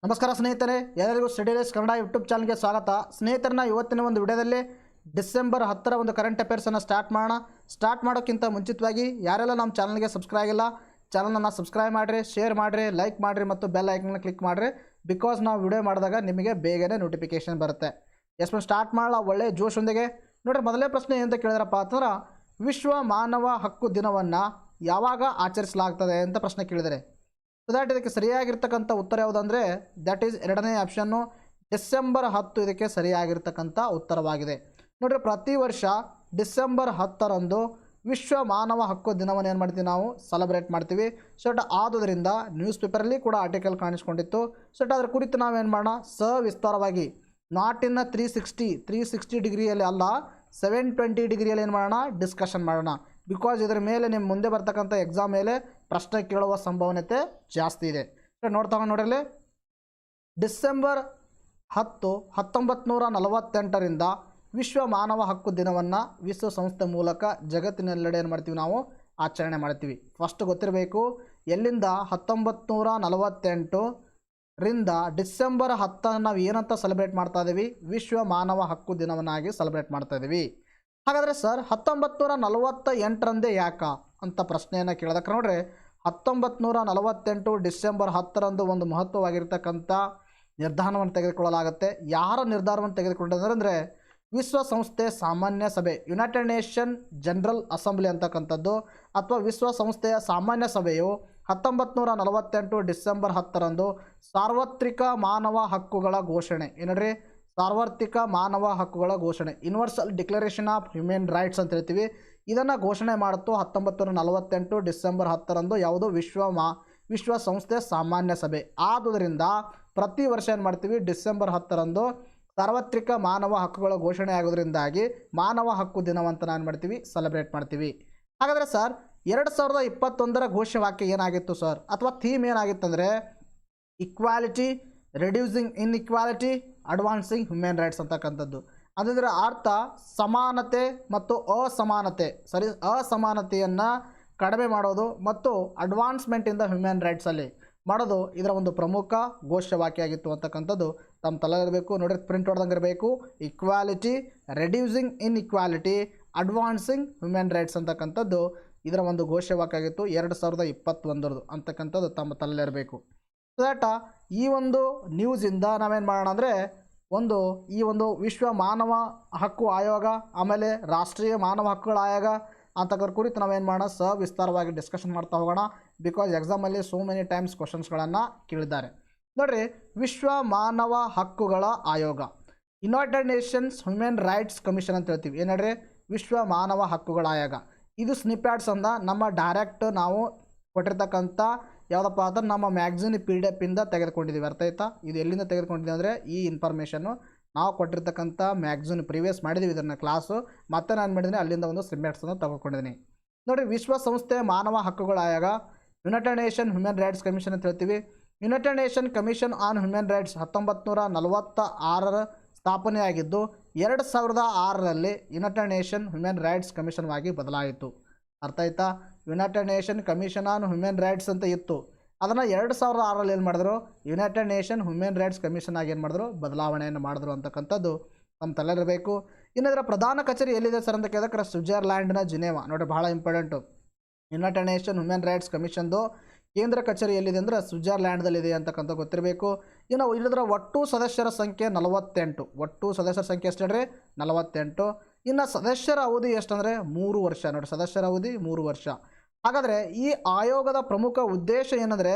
ನಮಸ್ಕಾರ ಸ್ನೇಹಿತರೆ, ಎಲ್ಲರಿಗೂ ಸ್ಟಡಿ ರೇಸ್ ಕನ್ನಡ ಯೂಟ್ಯೂಬ್ ಚಾನಲ್ಗೆ ಸ್ವಾಗತ. ಸ್ನೇಹಿತರನ್ನ ಇವತ್ತಿನ ಒಂದು ವಿಡಿಯೋದಲ್ಲಿ ಡಿಸೆಂಬರ್ 10ರ ಒಂದು ಕರೆಂಟ್ ಅಫೇರ್ಸನ್ನು ಸ್ಟಾರ್ಟ್ ಮಾಡೋಣ. ಸ್ಟಾರ್ಟ್ ಮಾಡೋಕ್ಕಿಂತ ಮುಂಚಿತವಾಗಿ ಯಾರೆಲ್ಲ ನಮ್ಮ ಚಾನಲ್ಗೆ ಸಬ್ಸ್ಕ್ರೈಬ್ ಆಗಿಲ್ಲ, ಚಾನಲನ್ನು ಸಬ್ಸ್ಕ್ರೈಬ್ ಮಾಡಿರಿ, ಶೇರ್ ಮಾಡಿರಿ, ಲೈಕ್ ಮಾಡಿರಿ ಮತ್ತು ಬೆಲ್ ಐಕನ್ನ ಕ್ಲಿಕ್ ಮಾಡಿರಿ. ಬಿಕಾಸ್ ನಾವು ವಿಡಿಯೋ ಮಾಡಿದಾಗ ನಿಮಗೆ ಬೇಗನೆ ನೋಟಿಫಿಕೇಷನ್ ಬರುತ್ತೆ. ಎಸ್ ಸ್ಟಾರ್ಟ್ ಮಾಡೋಣ ಒಳ್ಳೆ ಜೋಶೊಂದಿಗೆ. ನೋಡಿರಿ, ಮೊದಲೇ ಪ್ರಶ್ನೆ ಏನಂತ ಕೇಳಿದ್ರಪ್ಪ ಅಂತಂದ್ರೆ, ವಿಶ್ವ ಮಾನವ ಹಕ್ಕು ದಿನವನ್ನು ಯಾವಾಗ ಆಚರಿಸಲಾಗ್ತದೆ ಅಂತ ಪ್ರಶ್ನೆ ಕೇಳಿದರೆ, ಸೊ ದ್ಯಾಟ್ ಇದಕ್ಕೆ ಸರಿಯಾಗಿರ್ತಕ್ಕಂಥ ಉತ್ತರ ಯಾವುದಂದರೆ ದ್ಯಾಟ್ ಈಸ್ ಎರಡನೇ ಆಪ್ಷನ್ನು ಡಿಸೆಂಬರ್ 10 ಇದಕ್ಕೆ ಸರಿಯಾಗಿರ್ತಕ್ಕಂಥ ಉತ್ತರವಾಗಿದೆ. ನೋಡಿರಿ, ಪ್ರತಿ ವರ್ಷ ಡಿಸೆಂಬರ್ 10ರಂದು ವಿಶ್ವ ಮಾನವ ಹಕ್ಕು ದಿನವನ್ನು ಏನು ಮಾಡ್ತೀವಿ, ನಾವು ಸೆಲೆಬ್ರೇಟ್ ಮಾಡ್ತೀವಿ. ಸೊ ಆದುದರಿಂದ ನ್ಯೂಸ್ ಪೇಪರಲ್ಲಿ ಕೂಡ ಆರ್ಟಿಕಲ್ ಕಾಣಿಸ್ಕೊಂಡಿತ್ತು. ಸೊ ಅದರ ಕುರಿತು ನಾವೇನು ಮಾಡೋಣ, ಸವಿಸ್ತಾರವಾಗಿ ನಾಟ್ ಇನ್ 360 ಡಿಗ್ರಿಯಲ್ಲಿ ಅಲ್ಲ, 720 ಡಿಗ್ರಿಯಲ್ಲಿ ಏನು ಮಾಡೋಣ, ಡಿಸ್ಕಷನ್ ಮಾಡೋಣ. ಬಿಕಾಸ್ ಇದರ ಮೇಲೆ ನಿಮ್ಮ ಮುಂದೆ ಬರ್ತಕ್ಕಂಥ ಎಕ್ಸಾಮ್ ಮೇಲೆ ಪ್ರಶ್ನೆ ಕೇಳುವ ಸಂಭವನೀಯತೆ ಜಾಸ್ತಿ ಇದೆ. ನೋಡ್ತಾ ನೋಡ್ರಲ್ಲಿ, ಡಿಸೆಂಬರ್ 10, 1948ರಿಂದ ವಿಶ್ವ ಮಾನವ ಹಕ್ಕು ದಿನವನ್ನು ವಿಶ್ವಸಂಸ್ಥೆ ಮೂಲಕ ಜಗತ್ತಿನೆಲ್ಲೆಡೆ ಏನು ಮಾಡ್ತೀವಿ, ನಾವು ಆಚರಣೆ ಮಾಡ್ತೀವಿ. ಫಸ್ಟ್ ಗೊತ್ತಿರಬೇಕು, ಎಲ್ಲಿಂದ 1948ರಿಂದ ಡಿಸೆಂಬರ್ 10 ನಾವು ಏನಂತ ಸೆಲೆಬ್ರೇಟ್ ಮಾಡ್ತಾ ಇದ್ದೀವಿ, ವಿಶ್ವ ಮಾನವ ಹಕ್ಕು ದಿನವನ್ನಾಗಿ ಸೆಲೆಬ್ರೇಟ್ ಮಾಡ್ತಾ ಇದ್ದೀವಿ. ಹಾಗಾದರೆ ಸರ್ 1948ರಂದೇ ಯಾಕ ಅಂತ ಪ್ರಶ್ನೆಯನ್ನು ಕೇಳಿದಕ್ಕೆ, ನೋಡ್ರಿ 1948 ಡಿಸೆಂಬರ್ 10ರಂದು ಒಂದು ಮಹತ್ವವಾಗಿರ್ತಕ್ಕಂಥ ನಿರ್ಧಾರವನ್ನು ತೆಗೆದುಕೊಳ್ಳಲಾಗುತ್ತೆ. ಯಾರ ನಿರ್ಧಾರವನ್ನು ತೆಗೆದುಕೊಂಡಿದ್ದಾರೆ, ವಿಶ್ವಸಂಸ್ಥೆ ಸಾಮಾನ್ಯ ಸಭೆ, ಯುನೈಟೆಡ್ ನೇಷನ್ ಜನರಲ್ ಅಸೆಂಬ್ಲಿ ಅಂತಕ್ಕಂಥದ್ದು, ಅಥವಾ ವಿಶ್ವಸಂಸ್ಥೆಯ ಸಾಮಾನ್ಯ ಸಭೆಯು 1948 ಡಿಸೆಂಬರ್ 10ರಂದು ಸಾರ್ವತ್ರಿಕ ಮಾನವ ಹಕ್ಕುಗಳ ಘೋಷಣೆ, ಏನಡ್ರಿ, ಸಾರ್ವತ್ರಿಕ ಮಾನವ ಹಕ್ಕುಗಳ ಘೋಷಣೆ, universal declaration of human rights ಅಂತ ಹೇಳ್ತೀವಿ, ಇದನ್ನು ಘೋಷಣೆ ಮಾಡುತ್ತು 1948 ಡಿಸೆಂಬರ್ 10ರಂದು. ಯಾವುದು, ವಿಶ್ವಸಂಸ್ಥೆ ಸಾಮಾನ್ಯ ಸಭೆ. ಆದುದರಿಂದ ಪ್ರತಿ ವರ್ಷ ಏನು ಮಾಡ್ತೀವಿ, ಡಿಸೆಂಬರ್ 10ರಂದು ಸಾರ್ವತ್ರಿಕ ಮಾನವ ಹಕ್ಕುಗಳ ಘೋಷಣೆ ಆಗೋದ್ರಿಂದಾಗಿ ಮಾನವ ಹಕ್ಕು ದಿನವಂತ ಏನು ಮಾಡ್ತೀವಿ, ಸೆಲೆಬ್ರೇಟ್ ಮಾಡ್ತೀವಿ. ಹಾಗಾದರೆ ಸರ್ 2021ರ ಘೋಷವಾಕ್ಯ ಏನಾಗಿತ್ತು ಸರ್, ಅಥವಾ ಥೀಮ್ ಏನಾಗಿತ್ತಂದರೆ equality, reducing inequality, advancing human rights ಅಂತಕ್ಕಂಥದ್ದು. ಅದರ ಅರ್ಥ ಸಮಾನತೆ ಮತ್ತು ಅಸಮಾನತೆಯನ್ನು ಕಡಿಮೆ ಮಾಡೋದು ಮತ್ತು ಅಡ್ವಾನ್ಸ್ಮೆಂಟ್ ಇನ್ ದ ಹ್ಯೂಮನ್ ರೈಟ್ಸಲ್ಲಿ ಮಾಡೋದು ಇದರ ಒಂದು ಪ್ರಮುಖ ಘೋಷವಾಕ್ಯ ಆಗಿತ್ತು ಅಂತಕ್ಕಂಥದ್ದು ತಮ್ಮ ತಲೆಯಿರಬೇಕು. ನೋಡಿ, ಪ್ರಿಂಟ್ ಹೊಡೆದಂಗೆ ಇರಬೇಕು. Equality, reducing inequality, advancing human rights ಅಂತಕ್ಕಂಥದ್ದು ಇದರ ಒಂದು ಘೋಷವಾಕ್ಯ ಆಗಿತ್ತು 2021 ಅಂತಕ್ಕಂಥದ್ದು ತಮ್ಮ ತಲೆಯಿರಬೇಕು. ಸೊ ದ್ಯಾಟ್ ಈ ಒಂದು ನ್ಯೂಸಿಂದ ನಾವೇನು ಮಾಡೋಣ ಅಂದರೆ, ಈ ಒಂದು ವಿಶ್ವ ಮಾನವ ಹಕ್ಕು ಆಯೋಗ, ಆಮೇಲೆ ರಾಷ್ಟ್ರೀಯ ಮಾನವ ಹಕ್ಕುಗಳ ಆಯೋಗ ಅಂತಕ್ಕರ ಕುರಿತು ನಾವೇನು ಮಾಡೋಣ, ಸವಿಸ್ತಾರವಾಗಿ ಡಿಸ್ಕಷನ್ ಮಾಡ್ತಾ ಹೋಗೋಣ. ಬಿಕಾಸ್ ಎಕ್ಸಾಮಲ್ಲಿ ಸೋ ಮೆನಿ ಟೈಮ್ಸ್ ಕ್ವಶನ್ಸ್ಗಳನ್ನು ಕೇಳಿದ್ದಾರೆ. ನೋಡಿರಿ, ವಿಶ್ವ ಮಾನವ ಹಕ್ಕುಗಳ ಆಯೋಗ, United Nations human rights commission ಅಂತ ಹೇಳ್ತೀವಿ. ಏನಂದರೆ ವಿಶ್ವ ಮಾನವ ಹಕ್ಕುಗಳ ಆಯೋಗ. ಇದು ಸ್ನಿಪ್ಯಾಟ್ಸ್ ಅಂದ ನಮ್ಮ ಡೈರೆಕ್ಟ್ ನಾವು ಕೊಟ್ಟಿರ್ತಕ್ಕಂಥ ಯಾವುದಪ್ಪ ಅಂದ್ರೆ ನಮ್ಮ ಮ್ಯಾಗ್ಝಿನ್ PDF ಇಂದ ತೆಗೆದುಕೊಂಡಿದ್ದೀವಿ. ಅರ್ಥ ಆಯ್ತಾ? ಇದು ಎಲ್ಲಿಂದ ತೆಗೆದುಕೊಂಡಿದ್ದೀವಿ ಅಂದರೆ, ಈ ಇನ್ಫಾರ್ಮೇಷನ್ನು ನಾವು ಕೊಟ್ಟಿರ್ತಕ್ಕಂಥ ಮ್ಯಾಗ್ಝಿನ್ ಪ್ರಿವಿಯಸ್ ಮಾಡಿದ್ದೀವಿ ಇದನ್ನು ಕ್ಲಾಸು, ಮತ್ತೆ ನಾನು ಮಾಡಿದ್ದೀನಿ ಅಲ್ಲಿಂದ ಒಂದು ಸ್ನಿಪ್ಯಾಟ್ಸನ್ನು ತೆಗೆದುಕೊಂಡಿದ್ದೀನಿ. ನೋಡಿ, ವಿಶ್ವಸಂಸ್ಥೆ ಮಾನವ ಹಕ್ಕುಗಳ ಆಯೋಗ, united nation human rights commission ಅಂತ ಹೇಳ್ತೀವಿ. United nation commission on human rights 1946ರ ಸ್ಥಾಪನೆಯಾಗಿದ್ದು 2006ರಲ್ಲಿ united nation human rights commission ಆಗಿ ಬದಲಾಯಿತು. ಅರ್ಥ ಆಯ್ತಾ? United nation commission on human rights ಅಂತ ಇತ್ತು, ಅದನ್ನು 2006ರಲ್ಲಿ ಏನು ಮಾಡಿದ್ರು, united nation human rights commission ಆಗಿ ಏನು ಮಾಡಿದ್ರು, ಬದಲಾವಣೆಯನ್ನು ಮಾಡಿದ್ರು ಅಂತಕ್ಕಂಥದ್ದು ನಮ್ಮ ತಲೆಯಿರಬೇಕು. ಇನ್ನು ಇದರ ಪ್ರಧಾನ ಕಚೇರಿ ಎಲ್ಲಿದೆ ಸರ್ ಅಂತ ಕೇಳಿದ್ರೆ, ಸ್ವಿಟ್ಜರ್ಲ್ಯಾಂಡ್ನ ಜಿನೇವಾ. ನೋಡಿ, ಬಹಳ important. United nation human rights ಕಮಿಷನ್ದು ಕೇಂದ್ರ ಕಚೇರಿ ಎಲ್ಲಿದೆ ಅಂದರೆ ಸ್ವಿಟ್ಜರ್ಲ್ಯಾಂಡ್ದಲ್ಲಿದೆ ಅಂತಕ್ಕಂಥ ಗೊತ್ತಿರಬೇಕು. ಇನ್ನು ಇದರ ಒಟ್ಟು ಸದಸ್ಯರ ಸಂಖ್ಯೆ 48. ಒಟ್ಟು ಸದಸ್ಯರ ಸಂಖ್ಯೆ ಎಷ್ಟು ಹೇಳ್ರಿ, 48. ಇನ್ನು ಸದಸ್ಯರ ಅವಧಿ ಎಷ್ಟಂದರೆ 3 ವರ್ಷ. ನೋಡಿ, ಸದಸ್ಯರ ಅವಧಿ 3 ವರ್ಷ. ಹಾಗಾದರೆ ಈ ಆಯೋಗದ ಪ್ರಮುಖ ಉದ್ದೇಶ ಏನಂದರೆ,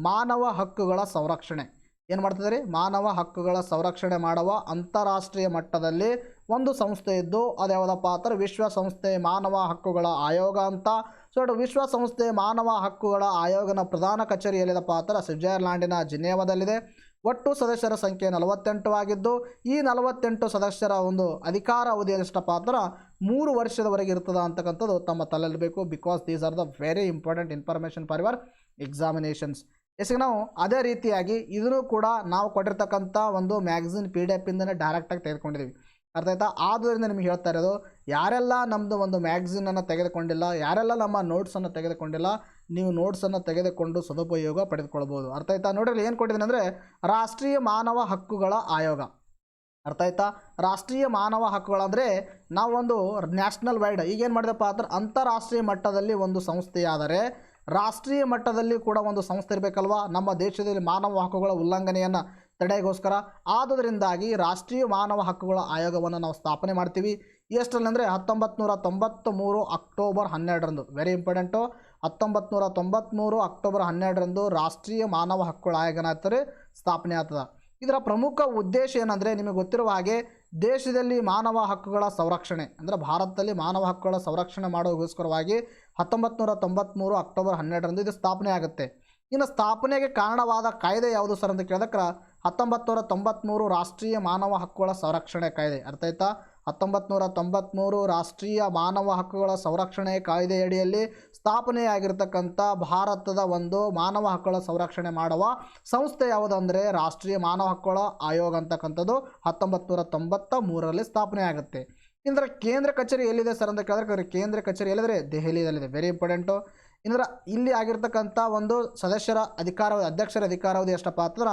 ಮಾನವ ಹಕ್ಕುಗಳ ಸಂರಕ್ಷಣೆ. ಏನು ಮಾಡ್ತಿದ್ದಾರೆ, ಮಾನವ ಹಕ್ಕುಗಳ ಸಂರಕ್ಷಣೆ ಮಾಡುವ ಅಂತಾರಾಷ್ಟ್ರೀಯ ಮಟ್ಟದಲ್ಲಿ ಒಂದು ಸಂಸ್ಥೆ ಇದ್ದು, ಅದು ಯಾವುದಪ್ಪ ಅಂದ್ರೆ ವಿಶ್ವಸಂಸ್ಥೆ ಮಾನವ ಹಕ್ಕುಗಳ ಆಯೋಗ ಅಂತ. ಸೊ ವಿಶ್ವಸಂಸ್ಥೆ ಮಾನವ ಹಕ್ಕುಗಳ ಆಯೋಗನ ಪ್ರಧಾನ ಕಚೇರಿ ಎಲ್ಲಿದಪ್ಪ ಅಂದ್ರೆ ಸ್ವಿಟ್ಜರ್ಲ್ಯಾಂಡಿನ ಜಿನೇವಾದಲ್ಲಿದೆ. ಒಟ್ಟು ಸದಸ್ಯರ ಸಂಖ್ಯೆ 48 ಆಗಿದ್ದು, ಈ 48 ಸದಸ್ಯರ ಒಂದು ಅಧಿಕಾರ ಅವಧಿ ಎಷ್ಟಪ್ಪ ಅಂದ್ರೆ 3 ವರ್ಷದವರೆಗೆ ಇರ್ತದೆ ಅಂತಕ್ಕಂಥದ್ದು ತಮ್ಮ ತಲೆಯಲ್ಲಿರಬೇಕು. Because these are the very important information for your examinations. ಎಸ್ಗೆ ನಾವು ಅದೇ ರೀತಿಯಾಗಿ ಇದನ್ನು ಕೂಡ ನಾವು ಕೊಟ್ಟಿರ್ತಕ್ಕಂಥ ಒಂದು ಮ್ಯಾಗ್ಝಿನ್ PDF ಇಂದನೇ ಡೈರೆಕ್ಟಾಗಿ ತೆಗೆದುಕೊಂಡಿದ್ದೀವಿ. ಅರ್ಥ ಆಯ್ತಾ? ಆದ್ದರಿಂದ ನಿಮಗೆ ಹೇಳ್ತಾ ಇರೋದು, ಯಾರೆಲ್ಲ ನಮ್ಮದು ಒಂದು ಮ್ಯಾಗ್ಝಿನನ್ನು ತೆಗೆದುಕೊಂಡಿಲ್ಲ, ಯಾರೆಲ್ಲ ನಮ್ಮ ನೋಟ್ಸನ್ನು ತೆಗೆದುಕೊಂಡಿಲ್ಲ, ನೀವು ನೋಟ್ಸನ್ನು ತೆಗೆದುಕೊಂಡು ಸದುಪಯೋಗ ಪಡೆದುಕೊಳ್ಬೋದು. ಅರ್ಥ ಆಯ್ತಾ? ನೋಡ್ರಿ ಏನು ಕೊಟ್ಟಿದ್ದೀನಿ ಅಂದರೆ ರಾಷ್ಟ್ರೀಯ ಮಾನವ ಹಕ್ಕುಗಳ ಆಯೋಗ. ಅರ್ಥ ಆಯ್ತಾ? ರಾಷ್ಟ್ರೀಯ ಮಾನವ ಹಕ್ಕುಗಳಂದರೆ ನಾವೊಂದು ನ್ಯಾಷನಲ್ ವೈಡ್ ಈಗೇನು ಮಾಡಿದಪ್ಪ ಅಂದ್ರೆ ಅಂತಾರಾಷ್ಟ್ರೀಯ ಮಟ್ಟದಲ್ಲಿ ಒಂದು ಸಂಸ್ಥೆಯಾದರೆ ರಾಷ್ಟ್ರೀಯ ಮಟ್ಟದಲ್ಲಿ ಕೂಡ ಒಂದು ಸಂಸ್ಥೆ ಇರಬೇಕಲ್ವಾ ನಮ್ಮ ದೇಶದಲ್ಲಿ ಮಾನವ ಹಕ್ಕುಗಳ ಉಲ್ಲಂಘನೆಯನ್ನು ತಡೆಗೋಸ್ಕರ. ಆದುದರಿಂದಾಗಿ ರಾಷ್ಟ್ರೀಯ ಮಾನವ ಹಕ್ಕುಗಳ ಆಯೋಗವನ್ನು ನಾವು ಸ್ಥಾಪನೆ ಮಾಡ್ತೀವಿ. ಎಷ್ಟರಲ್ಲಿ ಅಂದರೆ 1993 ಅಕ್ಟೋಬರ್ 12ರಂದು. Very important. 1993 ಅಕ್ಟೋಬರ್ 12ರಂದು ರಾಷ್ಟ್ರೀಯ ಮಾನವ ಹಕ್ಕುಗಳ ಆಯೋಗನ ಸ್ಥಾಪನೆ ಆಗ್ತದೆ. ಇದರ ಪ್ರಮುಖ ಉದ್ದೇಶ ಏನಂದರೆ ನಿಮಗೆ ಗೊತ್ತಿರುವ ಹಾಗೆ ದೇಶದಲ್ಲಿ ಮಾನವ ಹಕ್ಕುಗಳ ಸಂರಕ್ಷಣೆ ಅಂದರೆ ಭಾರತದಲ್ಲಿ ಮಾನವ ಹಕ್ಕುಗಳ ಸಂರಕ್ಷಣೆ ಮಾಡೋಗೋಸ್ಕರವಾಗಿ 1993 ಅಕ್ಟೋಬರ್ 12ರಂದು ಇದು ಸ್ಥಾಪನೆ ಆಗುತ್ತೆ. ಇನ್ನು ಸ್ಥಾಪನೆಗೆ ಕಾರಣವಾದ ಕಾಯ್ದೆ ಯಾವುದು ಸರ್ ಅಂತ ಕೇಳಿದಕ್ಕೆ 1993 ರಾಷ್ಟ್ರೀಯ ಮಾನವ ಹಕ್ಕುಗಳ ಸಂರಕ್ಷಣೆ ಕಾಯ್ದೆ. ಅರ್ಥ ಆಯ್ತಾ? 1993 ರಾಷ್ಟ್ರೀಯ ಮಾನವ ಹಕ್ಕುಗಳ ಸಂರಕ್ಷಣೆ ಕಾಯ್ದೆಯಡಿಯಲ್ಲಿ ಸ್ಥಾಪನೆಯಾಗಿರ್ತಕ್ಕಂಥ ಭಾರತದ ಒಂದು ಮಾನವ ಹಕ್ಕುಗಳ ಸಂರಕ್ಷಣೆ ಮಾಡುವ ಸಂಸ್ಥೆ ಯಾವುದಂದರೆ ರಾಷ್ಟ್ರೀಯ ಮಾನವ ಹಕ್ಕುಗಳ ಆಯೋಗ ಅಂತಕ್ಕಂಥದ್ದು 1993ರಲ್ಲಿ ಸ್ಥಾಪನೆ ಆಗುತ್ತೆ. ಇದರ ಕೇಂದ್ರ ಕಚೇರಿ ಎಲ್ಲಿದೆ ಸರ್ ಅಂತ ಕೇಳಿದ್ರೆ ಕೇಂದ್ರ ಕಚೇರಿ ಎಲ್ಲಿದೆ? ದೆಹಲಿಯಲ್ಲಿದೆ. Very important. ಇಂದ್ರೆ ಇಲ್ಲಿ ಆಗಿರ್ತಕ್ಕಂಥ ಒಂದು ಸದಸ್ಯರ ಅಧಿಕಾರಾವಧಿ ಅಧ್ಯಕ್ಷರ ಅಧಿಕಾರಾವಧಿ ಎಷ್ಟಪ್ಪ ಅಂತಂದ್ರೆ